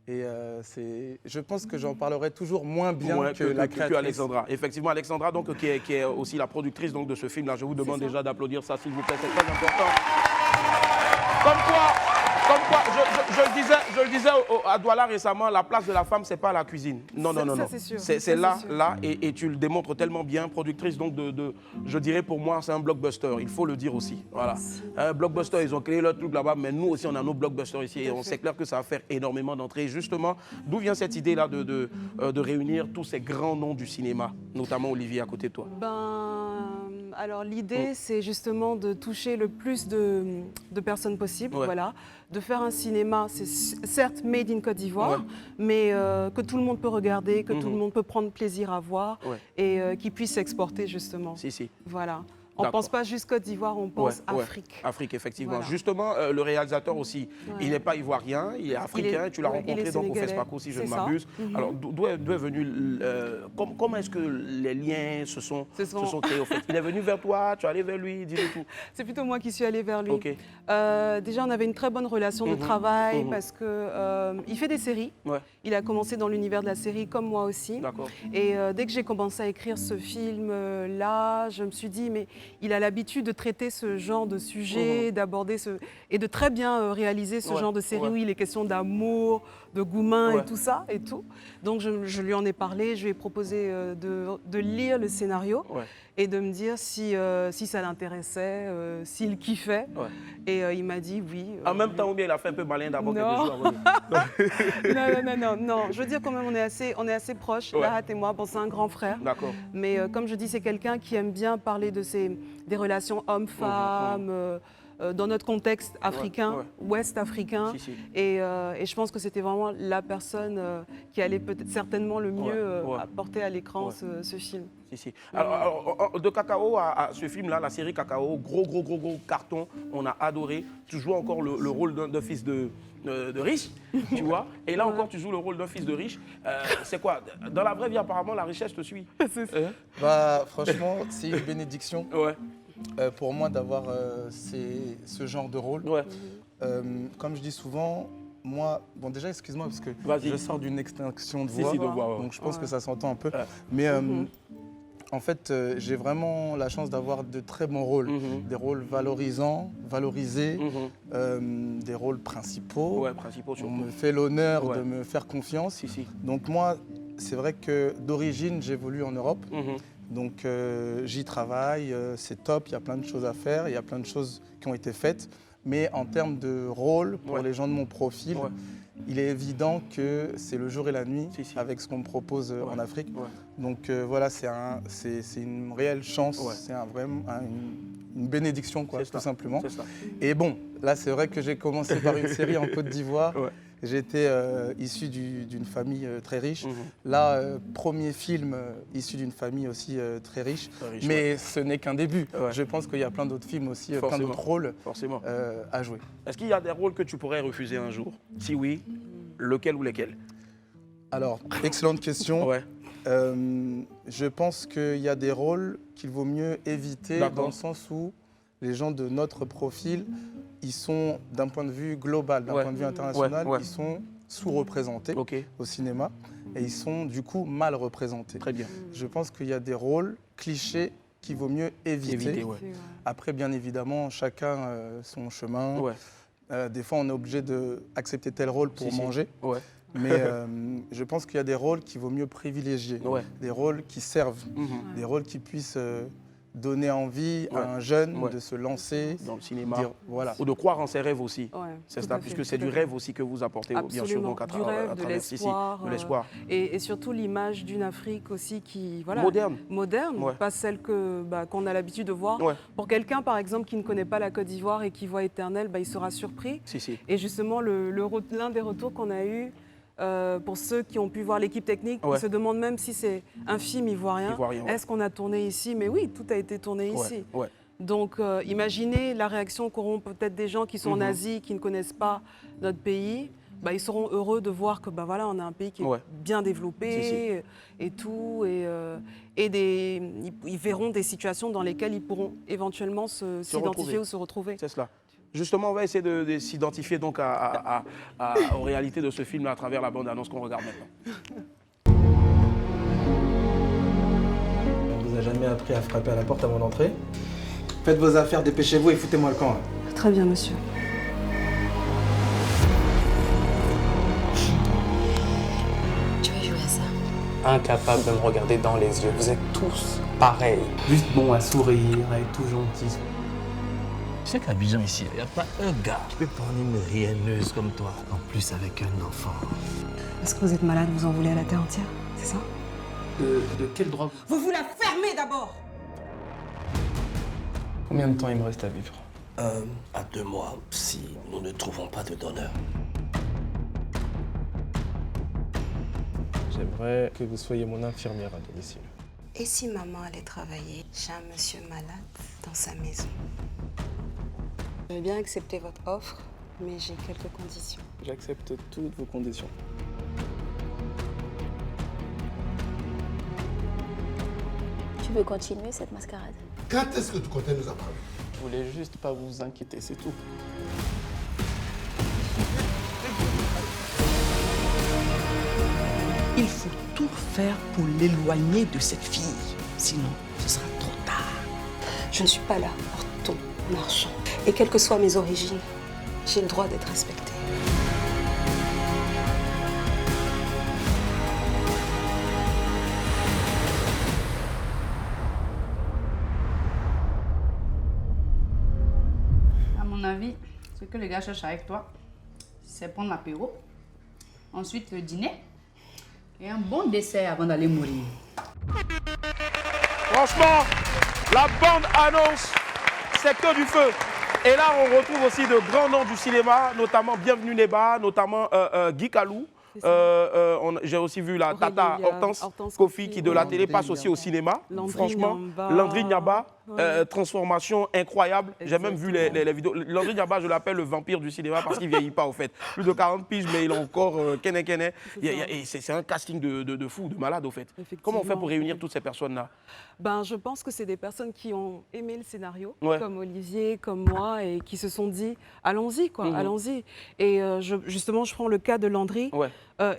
Speaker 15: Et je pense que j'en parlerai toujours moins bien que la créatrice.
Speaker 2: Que Alexandra. Effectivement, Alexandra, donc, qui est aussi la productrice donc, de ce film-là. Je vous demande déjà d'applaudir ça, s'il vous plaît. C'est très important. Comme quoi, je le disais à Douala récemment, la place de la femme, c'est pas la cuisine. Non. C'est là, et tu le démontres tellement bien. Productrice, donc, je dirais pour moi, c'est un blockbuster. Il faut le dire aussi. Voilà. Un blockbuster, ils ont créé leur truc là-bas, mais nous aussi, on a nos blockbusters ici. Et on sait clair que ça va faire énormément d'entrées. Justement, d'où vient cette idée-là de réunir tous ces grands noms du cinéma, notamment Olivier à côté de toi?
Speaker 14: Alors l'idée, c'est justement de toucher le plus de personnes possible, voilà. De faire un cinéma, c'est certes made in Côte d'Ivoire, mais que tout le monde peut regarder, que tout le monde peut prendre plaisir à voir et qui puisse s'exporter justement. Voilà. On ne pense pas juste Côte d'Ivoire, on pense Afrique.
Speaker 2: Afrique, effectivement.
Speaker 14: Voilà.
Speaker 2: Justement, le réalisateur aussi, il n'est pas ivoirien, il est africain. Tu l'as rencontré donc au FESPACO, si je ne m'abuse. Alors, d'où est venu, comment est-ce que les liens se sont créés au fait? Il est venu vers toi, tu es allé vers lui, dis-le tout.
Speaker 14: C'est plutôt moi qui suis allée vers lui. Déjà, on avait une très bonne relation de travail parce qu'il fait des séries. Il a commencé dans l'univers de la série comme moi aussi. Et dès que j'ai commencé à écrire ce film-là, je me suis dit, mais il a l'habitude de traiter ce genre de sujet, d'aborder et de très bien réaliser ce genre de série où il est question d'amour, de Goumin et tout ça et tout. Donc je lui en ai parlé, je lui ai proposé de lire le scénario et de me dire si ça l'intéressait, s'il kiffait. Et il m'a dit oui.
Speaker 2: En même temps, ou bien il a fait un peu malin d'abord quelques jours avant.
Speaker 14: Non. Je veux dire quand même, on est assez proches, Lahat et moi. Bon, c'est un grand frère. Mais comme je dis, c'est quelqu'un qui aime bien parler des relations hommes-femmes. Dans notre contexte africain, ouest africain. Et je pense que c'était vraiment la personne qui allait certainement le mieux apporter à l'écran ce film.
Speaker 2: Alors, de Cacao à ce film-là, la série Cacao, gros carton, on a adoré. Tu joues encore le rôle d'un fils de riche, tu vois. Et là encore, tu joues le rôle d'un fils de riche. C'est quoi? Dans la vraie vie, apparemment, la richesse te suit.
Speaker 15: Franchement, c'est une bénédiction. Pour moi d'avoir ce genre de rôle. Comme je dis souvent, moi, bon déjà excuse-moi parce que je sors d'une extinction de voix, donc je pense que ça s'entend un peu. Mais en fait, j'ai vraiment la chance d'avoir de très bons rôles, des rôles valorisés, des rôles principaux. On me fait l'honneur de me faire confiance. Donc moi, c'est vrai que d'origine, j'évolue en Europe. Donc j'y travaille, c'est top, il y a plein de choses à faire, il y a plein de choses qui ont été faites. Mais en termes de rôle, pour les gens de mon profil, il est évident que c'est le jour et la nuit avec ce qu'on me propose en Afrique. Donc voilà, c'est une réelle chance, c'est vraiment une bénédiction, quoi, tout simplement. Et bon, là c'est vrai que j'ai commencé par une série en Côte d'Ivoire. J'étais issu d'une famille très riche. Là, premier film issu d'une famille aussi très riche. Mais ce n'est qu'un début. Je pense qu'il y a plein d'autres films aussi, plein d'autres rôles à jouer.
Speaker 2: Est-ce qu'il y a des rôles que tu pourrais refuser un jour? Si oui, lequel ou lesquels?
Speaker 15: Alors, excellente question. Je pense qu'il y a des rôles qu'il vaut mieux éviter dans le sens où les gens de notre profil, ils sont, d'un point de vue global, d'un point de vue international, ils sont sous-représentés au cinéma et ils sont du coup mal représentés.
Speaker 2: Très bien.
Speaker 15: Je pense qu'il y a des rôles clichés qu'il vaut mieux éviter. Après, bien évidemment, chacun son chemin. Des fois, on est obligé d'accepter tel rôle pour manger. Mais je pense qu'il y a des rôles qu'il vaut mieux privilégier, des rôles qui servent, des rôles qui puissent donner envie à un jeune de se lancer
Speaker 2: dans le cinéma, ou de croire en ses rêves aussi. C'est ça, puisque c'est du rêve aussi que vous apportez, bien sûr, donc à travers
Speaker 14: l'espoir. Et surtout l'image d'une Afrique aussi qui moderne, pas celle qu'on a l'habitude de voir. Pour quelqu'un, par exemple, qui ne connaît pas la Côte d'Ivoire et qui voit Éternel, il sera surpris. Et justement, l'un des retours qu'on a eu, pour ceux qui ont pu voir l'équipe technique, ils se demandent même si c'est un film ivoirien. Est-ce qu'on a tourné ici? Mais oui, tout a été tourné ici. Donc imaginez la réaction qu'auront peut-être des gens qui sont en Asie, qui ne connaissent pas notre pays. Ils seront heureux de voir que voilà, on a un pays qui est bien développé et tout. Ils verront des situations dans lesquelles ils pourront éventuellement s'identifier ou se retrouver.
Speaker 2: C'est cela. Justement, on va essayer de s'identifier donc aux réalités de ce film à travers la bande-annonce qu'on regarde maintenant.
Speaker 15: On vous a jamais appris à frapper à la porte avant d'entrer. Faites vos affaires, dépêchez-vous et foutez-moi le camp. Là.
Speaker 14: Très bien, monsieur.
Speaker 16: Tu veux jouer à ça?
Speaker 17: Incapable de me regarder dans les yeux. Vous êtes tous pareils. Juste bon à sourire, à être tout gentil.
Speaker 18: Tu sais qu'Abidjan ici, il n'y a pas un gars qui peut prendre une rienneuse comme toi, en plus avec un enfant.
Speaker 14: Est-ce que vous êtes malade, vous en voulez à la terre entière, c'est ça?
Speaker 17: De quel droit
Speaker 16: Vous la fermez d'abord!
Speaker 17: Combien de temps il me reste à vivre?
Speaker 18: 1 à 2 mois, si nous ne trouvons pas de donneur.
Speaker 17: J'aimerais que vous soyez mon infirmière à domicile.
Speaker 16: Et si maman allait travailler? J'ai un monsieur malade dans sa maison. Je vais bien accepter votre offre, mais j'ai quelques conditions.
Speaker 17: J'accepte toutes vos conditions.
Speaker 19: Tu veux continuer cette mascarade?
Speaker 3: Quand est-ce que tu comptais nous apprendre?
Speaker 17: Je voulais juste pas vous inquiéter, c'est tout.
Speaker 20: Il faut tout faire pour l'éloigner de cette fille. Sinon, ce sera trop tard.
Speaker 16: Je ne suis pas là pour ton argent. Et quelles que soient mes origines, j'ai le droit d'être respectée.
Speaker 21: À mon avis, ce que les gars cherchent avec toi, c'est prendre l'apéro, ensuite le dîner et un bon dessert avant d'aller mourir.
Speaker 2: Franchement, la bande-annonce, c'est que du feu. Et là, on retrouve aussi de grands noms du cinéma, notamment Bienvenue Neba, notamment Guy Calou. J'ai aussi vu la Tata Hortense Kofi qui de la télé passe aussi au cinéma. Franchement, Landry Niaba, transformation incroyable. J'ai même vu les vidéos. Landry Niaba, je l'appelle le vampire du cinéma parce qu'il ne vieillit pas au fait. Plus de 40 piges, mais il est encore kene. C'est un casting de fou, de malade au fait. Comment on fait pour réunir toutes ces personnes-là?
Speaker 14: Je pense que c'est des personnes qui ont aimé le scénario, comme Olivier, comme moi, et qui se sont dit allons-y, quoi, allons-y. Et justement, je prends le cas de Landry.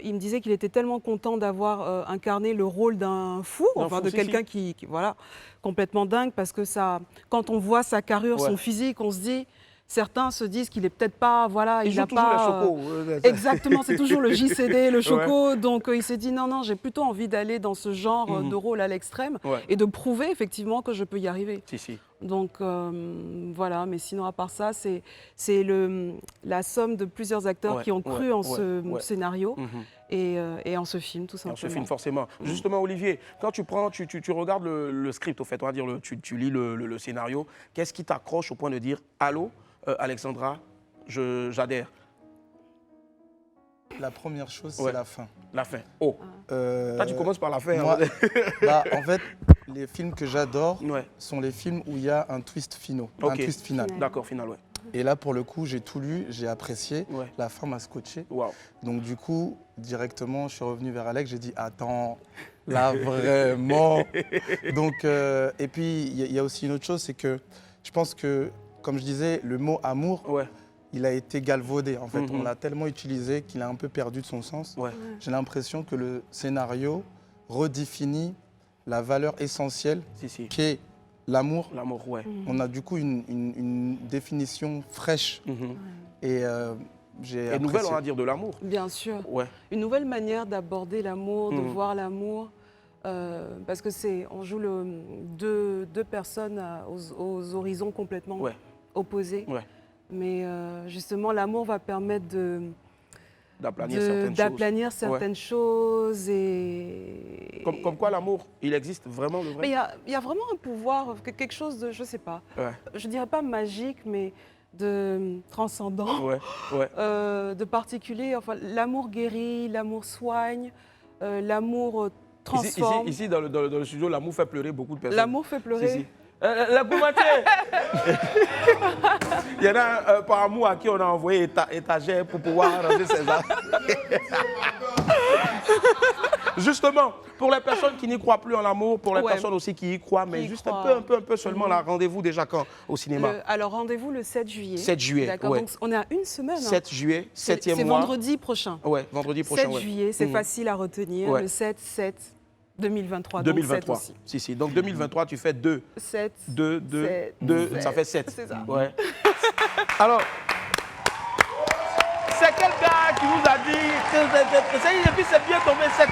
Speaker 14: Il me disait qu'il était tellement content d'avoir incarné le rôle d'un fou, de quelqu'un qui voilà, complètement dingue, parce que ça, quand on voit sa carrure, son physique, on se dit. Certains se disent qu'il est peut-être pas, voilà, il n'a pas... Exactement, c'est toujours le JCD, le choco. Donc il s'est dit non, j'ai plutôt envie d'aller dans ce genre de rôle à l'extrême et de prouver effectivement que je peux y arriver. Donc voilà, mais sinon à part ça, c'est la somme de plusieurs acteurs qui ont cru en ce scénario. Et en ce film, tout simplement.
Speaker 2: En ce film, forcément. Justement, Olivier, quand tu prends, tu regardes le script, au fait, on va dire, tu lis le scénario, qu'est-ce qui t'accroche au point de dire « Allô, Alexandra, j'adhère ».
Speaker 15: La première chose, c'est la fin.
Speaker 2: La fin. Oh. Toi, tu commences par la fin.
Speaker 15: Moi, en fait, les films que j'adore sont les films où il y a un twist final. Un twist final.
Speaker 2: D'accord, final,
Speaker 15: Et là, pour le coup, j'ai tout lu, j'ai apprécié. La fin m'a scotché. Donc, du coup, directement, je suis revenu vers Alex. J'ai dit, attends, là, vraiment. Donc, et puis, il y a aussi une autre chose, c'est que je pense que, comme je disais, le mot amour, il a été galvaudé. En fait, on l'a tellement utilisé qu'il a un peu perdu de son sens. J'ai l'impression que le scénario redéfinit la valeur essentielle qui est l'amour.
Speaker 2: L'amour,
Speaker 15: On a du coup une définition fraîche. Et j'ai
Speaker 2: une nouvelle, on va dire, de l'amour.
Speaker 14: Bien sûr. Une nouvelle manière d'aborder l'amour, de voir l'amour. Parce que on joue deux personnes aux horizons complètement opposés. Mais justement, l'amour va permettre d'aplanir certaines choses. Et
Speaker 2: comme quoi l'amour, il existe vraiment le vrai?
Speaker 14: Mais il y a vraiment un pouvoir, quelque chose de, je ne sais pas, je ne dirais pas magique, mais de transcendant, de particulier. Enfin, l'amour guérit, l'amour soigne, l'amour transforme.
Speaker 2: Ici dans le studio, l'amour fait pleurer beaucoup de personnes.
Speaker 14: L'amour fait pleurer.
Speaker 2: La Boumaté. Il y en a par amour à qui on a envoyé étagère pour pouvoir ranger ses armes. Justement, pour les personnes qui n'y croient plus en l'amour, pour les personnes aussi qui y croient, mais juste un peu seulement, là, rendez-vous déjà quand au cinéma?
Speaker 14: Alors, rendez-vous le 7 juillet.
Speaker 2: 7 juillet,
Speaker 14: d'accord. Donc, on est à une semaine.
Speaker 2: 7 juillet, 7e mois.
Speaker 14: C'est vendredi prochain.
Speaker 2: Ouais, vendredi prochain.
Speaker 14: 7 juillet, c'est facile à retenir. Le 7, 2023.
Speaker 2: 2023.
Speaker 14: Donc 7 aussi.
Speaker 2: Si. Donc 2023, tu fais 2.
Speaker 14: 7.
Speaker 2: 2, ça fait 7.
Speaker 14: C'est ça.
Speaker 2: Ouais. Alors, c'est quel gars qui vous a dit et puis c'est bien tombé 7.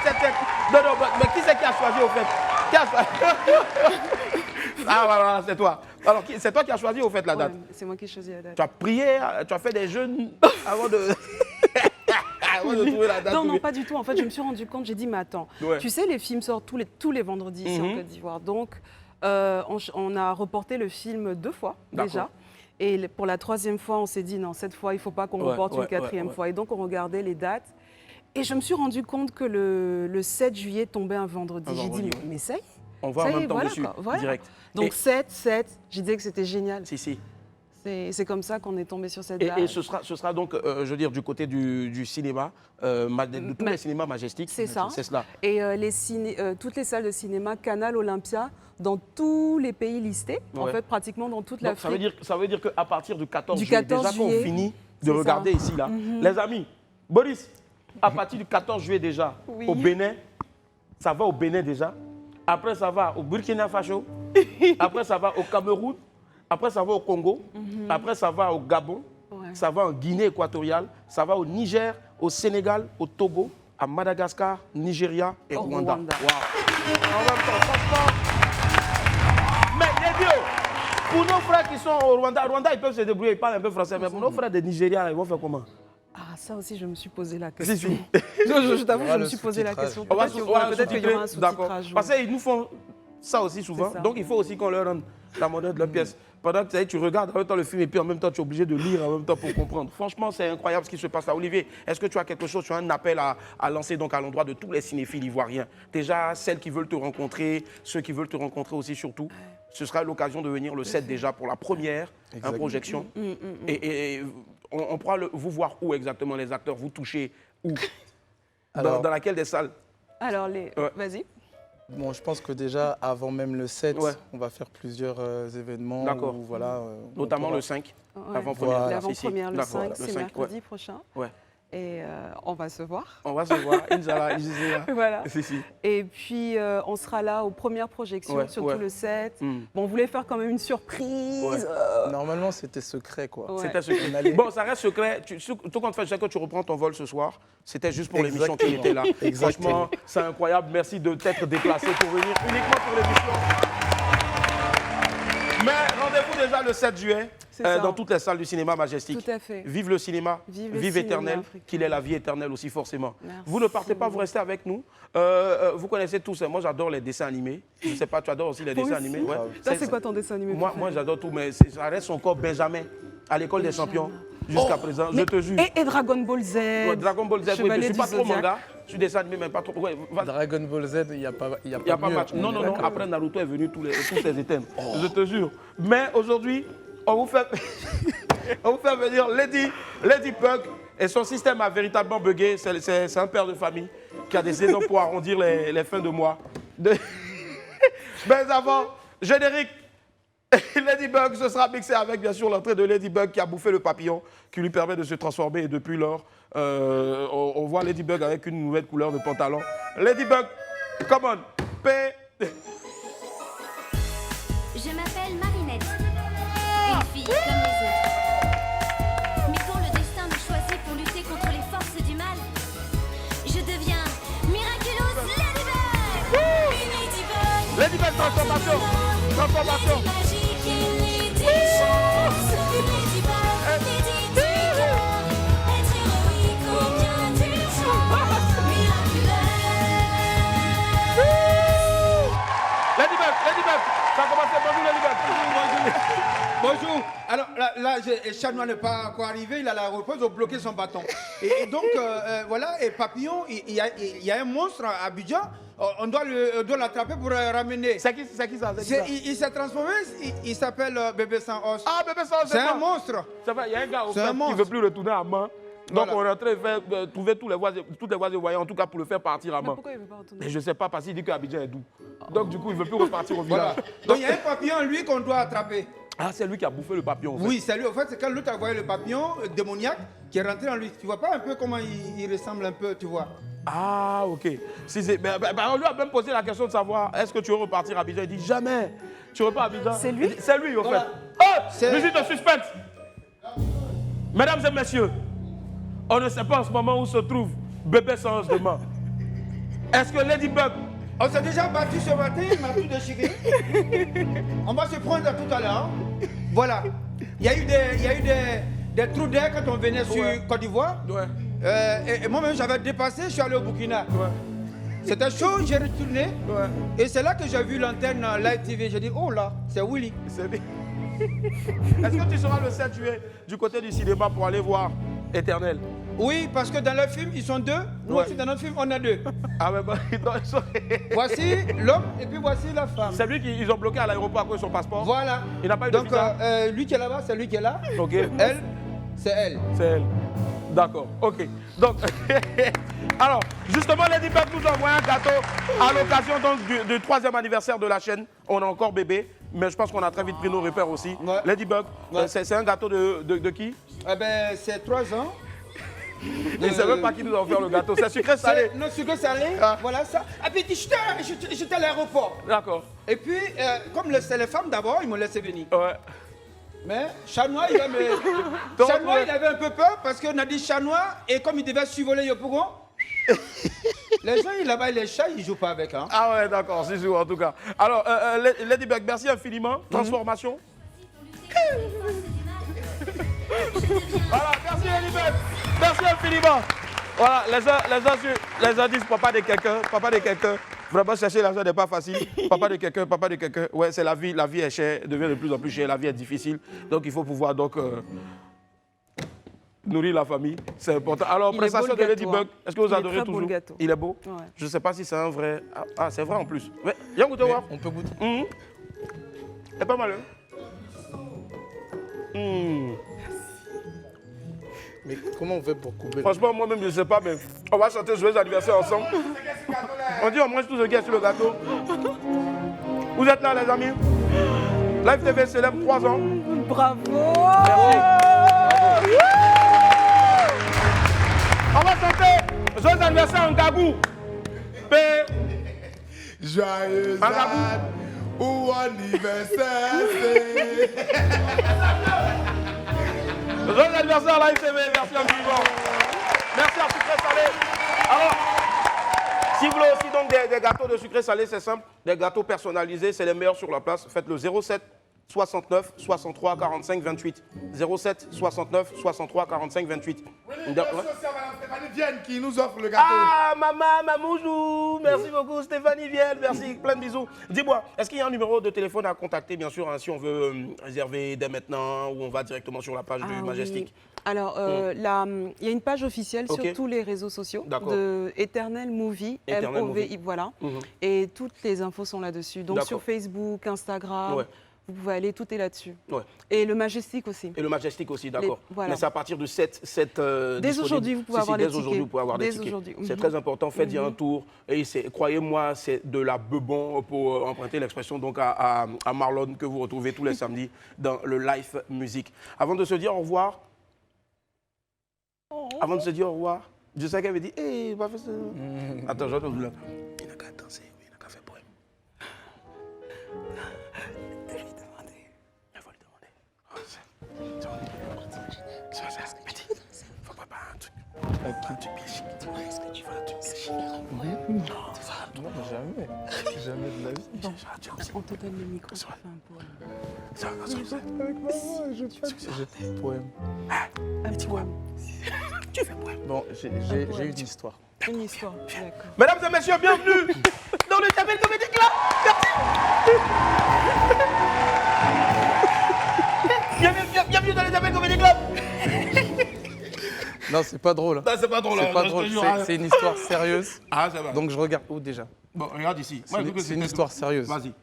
Speaker 2: Non, mais qui c'est qui a choisi au fait? Qui a choisi? Ah voilà, c'est toi. Alors, c'est toi qui as choisi au fait la date?
Speaker 14: C'est moi qui ai choisi la date.
Speaker 2: Tu as prié, tu as fait des jeûnes avant de... la date.
Speaker 14: Non, pas du tout. En fait, je me suis rendu compte, j'ai dit, mais attends, tu sais, les films sortent tous les vendredis ici en Côte d'Ivoire. Donc, on a reporté le film 2 fois déjà. Et pour la 3e fois, on s'est dit, non, cette fois, il ne faut pas qu'on reporte une 4e fois. Et donc, on regardait les dates. Et je me suis rendu compte que le 7 juillet tombait un vendredi. J'ai dit, mais ça y est.
Speaker 2: On va en même temps dessus, direct.
Speaker 14: Donc 7, j'ai dit que c'était génial.
Speaker 2: Si.
Speaker 14: C'est comme ça qu'on est tombé sur cette date.
Speaker 2: Et ce sera donc, je veux dire, du côté du cinéma, de tous les cinémas majestiques.
Speaker 14: C'est ça.
Speaker 2: C'est cela.
Speaker 14: Et toutes les salles de cinéma, Canal, Olympia, dans tous les pays listés, en fait, pratiquement dans toute l'Afrique.
Speaker 2: Ça veut dire qu'à partir du 14 juillet, déjà qu'on finit de regarder ici, là, les amis, Boris, à partir du 14 juillet déjà, au Bénin, ça va au Bénin déjà. Après, ça va au Burkina Faso. Après, ça va au Cameroun. Après, ça va au Congo. Après, ça va au Gabon. Ça va en Guinée équatoriale. Ça va au Niger, au Sénégal, au Togo, à Madagascar, Nigeria et Rwanda. Wow. En même temps, franchement. Mais les dieux, pour nos frères qui sont au Rwanda, ils peuvent se débrouiller, ils parlent un peu français. Mais pour nos frères des Nigériens, ils vont faire comment?
Speaker 14: Ah, ça aussi, je me suis posé la question. Je t'avoue, je me suis posé la question. Peut-être qu'il y aura un sous-titrage.
Speaker 2: Parce qu'ils nous font ça aussi souvent. Donc, il faut aussi qu'on leur rende la monnaie de leur pièce. Pendant que tu regardes en même temps le film et puis en même temps, tu es obligé de lire en même temps pour comprendre. Franchement, c'est incroyable ce qui se passe là. Olivier, est-ce que tu as quelque chose, tu as un appel à lancer donc à l'endroit de tous les cinéphiles ivoiriens? Déjà, celles qui veulent te rencontrer, ceux qui veulent te rencontrer aussi surtout. Ce sera l'occasion de venir le 7 déjà pour la première projection. Et on pourra vous voir où exactement les acteurs, vous touchez où? Dans laquelle des salles?
Speaker 14: Alors, vas-y.
Speaker 15: Bon, je pense que déjà, avant même le 7, on va faire plusieurs événements.
Speaker 2: D'accord. Notamment le 5, avant-première.
Speaker 14: L'avant-première, le 5, c'est mercredi prochain.
Speaker 2: Ouais.
Speaker 14: Et on va se voir.
Speaker 2: On va se voir, Inch'Allah.
Speaker 14: Voilà. Et puis, on sera là aux premières projections, surtout le 7. Bon, on voulait faire quand même une surprise.
Speaker 15: Normalement, c'était secret, quoi.
Speaker 2: C'était secret. Bon, ça reste secret. Tout quand tu reprends ton vol ce soir, c'était juste pour l'émission qui était là. Franchement, c'est incroyable. Merci de t'être déplacé pour venir uniquement pour l'émission. Mais rendez-vous déjà le 7 juillet dans toutes les salles du cinéma majestique.
Speaker 14: Tout à fait.
Speaker 2: Vive le cinéma, vive éternel, qu'il est la vie éternelle aussi forcément. Merci. Vous ne partez pas, vous restez avec nous. Vous connaissez tous, moi j'adore les dessins animés. Je ne sais pas, tu adores aussi les dessins animés?
Speaker 14: Ça, c'est quoi ton dessin animé?
Speaker 2: Moi j'adore tout, mais ça reste encore Benjamin, à l'école des champions. Jusqu'à présent, je te jure.
Speaker 14: Et Dragon Ball Z.
Speaker 2: Dragon Ball Z, oui, je ne suis pas trop manga. Je suis dessin animé, mais pas trop.
Speaker 15: Dragon Ball Z, il n'y a pas
Speaker 2: match. Non. Après, Naruto est venu tous ces items. Je te jure. Mais aujourd'hui, on vous fait venir Lady Bug. Et son système a véritablement bugué. C'est un père de famille qui a décidé de pouvoir arrondir les fins de mois. Mais avant, générique. Ladybug, ce sera mixé avec bien sûr l'entrée de Ladybug qui a bouffé le papillon qui lui permet de se transformer et depuis lors, on voit Ladybug avec une nouvelle couleur de pantalon. Ladybug, come on,
Speaker 5: Je m'appelle Marinette, une fille comme les autres. Mais quand le destin me choisit pour lutter contre les forces du mal, je deviens miraculeuse Ladybug.
Speaker 2: Ladybug, transformation. Ladybug, ça a commencé. Bonjour Ladybug.
Speaker 22: Bonjour. Alors là Chanois n'est pas encore arrivé, il a la repose, ils ont bloqué son bâton. Et donc voilà, et Papillon, il y a un monstre à Abidjan. On doit l'attraper pour ramener.
Speaker 2: C'est qui ça?
Speaker 22: Il s'est transformé, il s'appelle Bébé Sans Os.
Speaker 2: Ah, Bébé Sans Os,
Speaker 22: c'est un monstre.
Speaker 2: Ça va, il y a un gars qui ne veut plus retourner à main. Donc on est en train de trouver toutes les voies de voyants, en tout cas pour le faire partir à main.
Speaker 14: Pourquoi il ne veut pas retourner?
Speaker 2: Et je ne sais pas, parce qu'il dit qu'Abidjan est doux. Donc du coup, il ne veut plus repartir au village.
Speaker 22: Donc il y a un papillon, lui, qu'on doit attraper.
Speaker 2: Ah, c'est lui qui a bouffé le papillon. En fait.
Speaker 22: Oui, c'est lui. En fait, c'est quand l'autre a envoyé le papillon démoniaque qui est rentré en lui. Tu vois pas un peu comment il ressemble un peu, tu vois?
Speaker 2: Ah, ok. Si on lui a même posé la question de savoir est-ce que tu veux repartir à Abidjan. Il dit jamais. Tu repars à Abidjan.
Speaker 14: C'est lui?
Speaker 2: C'est lui, en fait. Oh, musique de suspense. Mesdames et messieurs, on ne sait pas en ce moment où se trouve bébé sans demain. Est-ce que Ladybug...
Speaker 22: On s'est déjà battu ce matin, il m'a tout déchiré. On va se prendre tout à l'heure. Voilà. Il y a eu des trous d'air quand on venait sur Côte d'Ivoire. Et moi-même, j'avais dépassé, je suis allé au Burkina. C'était chaud, j'ai retourné. Et c'est là que j'ai vu l'antenne Live TV. J'ai dit, oh là, c'est Willy.
Speaker 2: Est-ce que tu seras le 7 juillet du côté du cinéma pour aller voir Éternel?
Speaker 22: Oui, parce que dans le film, ils sont deux. Nous aussi, dans notre film, on a deux.
Speaker 2: Ah ouais, bah,
Speaker 22: voici l'homme et puis voici la femme.
Speaker 2: C'est lui qu'ils ont bloqué à l'aéroport à cause de son passeport.
Speaker 22: Voilà.
Speaker 2: Il n'a pas eu de visa.
Speaker 22: Donc, lui qui est là-bas, c'est lui qui est là.
Speaker 2: Ok.
Speaker 22: Elle, c'est elle.
Speaker 2: C'est elle. D'accord, ok. Donc, alors, justement, Ladybug nous envoie un gâteau à l'occasion du 3e anniversaire de la chaîne. On est encore bébé, mais je pense qu'on a très vite pris nos repères aussi. Ladybug, c'est un gâteau de qui?
Speaker 22: Eh ben, c'est 3 ans.
Speaker 2: Il ne sait même pas qui nous a offert le gâteau. C'est sucré salé.
Speaker 22: Non, sucré salé, voilà ça. Et puis, j'étais à l'aéroport.
Speaker 2: D'accord.
Speaker 22: Et puis, comme c'est les femmes d'abord, ils m'ont laissé venir.
Speaker 2: Ouais.
Speaker 22: Mais Chanois, il avait un peu peur parce qu'on a dit Chanois et comme il devait survoler Yopougon, les gens là-bas, les chats, ils ne jouent pas avec. Hein.
Speaker 2: Ah ouais, d'accord, c'est sûr en tout cas. Alors, Ladybug, merci infiniment. Transformation. Voilà, merci Ladybug. Merci infiniment. Voilà, les uns disent papa de quelqu'un. Vraiment, chercher l'argent n'est pas facile. Papa de quelqu'un. Ouais, c'est la vie est chère, devient de plus en plus chère, la vie est difficile. Donc, il faut pouvoir nourrir la famille, c'est important. Alors, prestation de Ladybug, est-ce que vous adorez toujours? Il est beau. Ouais. Je ne sais pas si c'est un vrai... Ah, c'est vrai en plus. Ouais. Viens goûter voir.
Speaker 15: On peut goûter.
Speaker 2: C'est pas mal, hein?
Speaker 15: Mais comment on fait pour couper?
Speaker 2: Franchement, moi-même, je ne sais pas, mais on va chanter joyeux anniversaire ensemble. On dit on mange tout ce qui est sur le gâteau. Vous êtes là, les amis? Live TV célèbre 3 ans.
Speaker 14: Bravo!
Speaker 2: Merci. On va chanter joyeux anniversaire en gabou.
Speaker 1: Joyeux anniversaire ou anniversaire.
Speaker 2: Joyeux anniversaire Live TV, merci infiniment. Merci à Sucré Salé. Alors, si vous voulez aussi donc des gâteaux de sucré salé, c'est simple. Des gâteaux personnalisés, c'est les meilleurs sur la place. Faites le 07 69 63 45 28. 07 69 63 45 28.
Speaker 1: Oui, merci aussi à Mme Stéphanie Vienne qui nous offre le gâteau.
Speaker 2: Ah, mamoujou, merci beaucoup Stéphanie Vienne, merci, plein de bisous. Dis-moi, est-ce qu'il y a un numéro de téléphone à contacter, bien sûr, hein, si on veut réserver dès maintenant ou on va directement sur la page du Majestic?
Speaker 14: Oui. Alors, il y a une page officielle sur tous les réseaux sociaux de Éternel Movie, M-O-V-I, voilà. Et toutes les infos sont là-dessus. Donc sur Facebook, Instagram, vous pouvez aller, tout est là-dessus. Et le Majestic aussi.
Speaker 2: Et le Majestic aussi, d'accord.
Speaker 14: Voilà.
Speaker 2: Mais c'est à partir de 7
Speaker 14: dès aujourd'hui, vous pouvez avoir des tickets.
Speaker 2: Dès aujourd'hui, vous pouvez avoir des tickets. C'est très important, faites-y un tour. Et croyez-moi, c'est de la bebon, pour emprunter l'expression donc à Marlon, que vous retrouvez tous les samedis dans le Live Music. Avant de se dire au revoir, je sais qu'elle avait dit, hé, va faire ça. Attends, j'entends là. Il n'a qu'à danser, il n'a qu'à faire poème. De lui demander. Il faut lui demander. Petit, faut préparer un truc. Un truc bien chic. Est-ce que tu veux un truc bien chic?
Speaker 15: Non, jamais. Jamais de la vie.
Speaker 14: On te donne le micro, tu fais un poème.
Speaker 15: Avec maman, je fais un poème.
Speaker 14: Un poème.
Speaker 2: Tu fais poème.
Speaker 15: Bon, j'ai une histoire.
Speaker 14: Une histoire, d'accord.
Speaker 2: Mesdames et messieurs, bienvenue dans le Jamel Comedy Club. Merci. Bienvenue dans le Jamel Comedy Club.
Speaker 15: Non, c'est pas drôle.
Speaker 2: Non, c'est pas drôle.
Speaker 15: C'est pas drôle. C'est une histoire sérieuse.
Speaker 2: Ah, ça va.
Speaker 15: Donc je regarde où déjà?
Speaker 2: Bon, regarde ici.
Speaker 15: C'est une histoire sérieuse.
Speaker 2: Vas-y.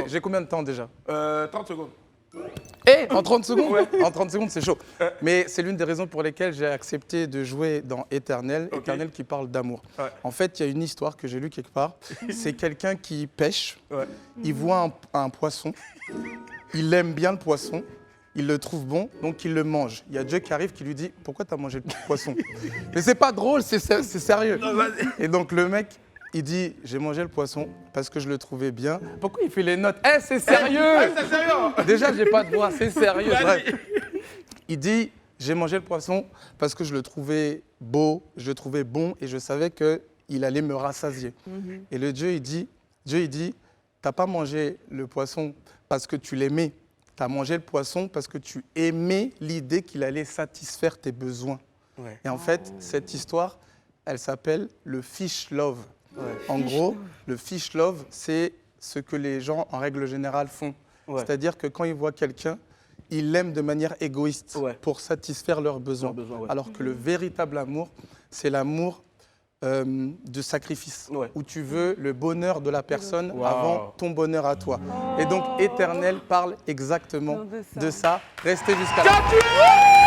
Speaker 15: J'ai combien de temps déjà?
Speaker 2: 30 secondes.
Speaker 15: En 30 secondes, en 30 secondes, c'est chaud. Mais c'est l'une des raisons pour lesquelles j'ai accepté de jouer dans Éternel, Éternel qui parle d'amour. En fait, il y a une histoire que j'ai lue quelque part. C'est quelqu'un qui pêche, il voit un poisson, il aime bien le poisson, il le trouve bon, donc il le mange. Il y a Dieu qui arrive qui lui dit « Pourquoi tu as mangé le poisson ?» Mais c'est pas drôle, c'est sérieux. Et donc le mec, il dit « J'ai mangé le poisson parce que je le trouvais bien. » Pourquoi il fait les notes? C'est sérieux.
Speaker 2: C'est sérieux.
Speaker 15: Déjà, j'ai pas de voix, c'est sérieux. Bref. Il dit « J'ai mangé le poisson parce que je le trouvais beau, je le trouvais bon et je savais qu'il allait me rassasier. Et le Dieu, il dit « T'as pas mangé le poisson parce que tu l'aimais. Tu as mangé le poisson parce que tu aimais l'idée qu'il allait satisfaire tes besoins. » Et en fait, cette histoire, elle s'appelle le fish love. En gros, le fish love, c'est ce que les gens, en règle générale, font. C'est-à-dire que quand ils voient quelqu'un, ils l'aiment de manière égoïste pour satisfaire leurs besoins. Alors que le véritable amour, c'est l'amour de sacrifice, où tu veux le bonheur de la personne avant ton bonheur à toi. Et donc, Éternel parle exactement de ça. Restez jusqu'à la fin.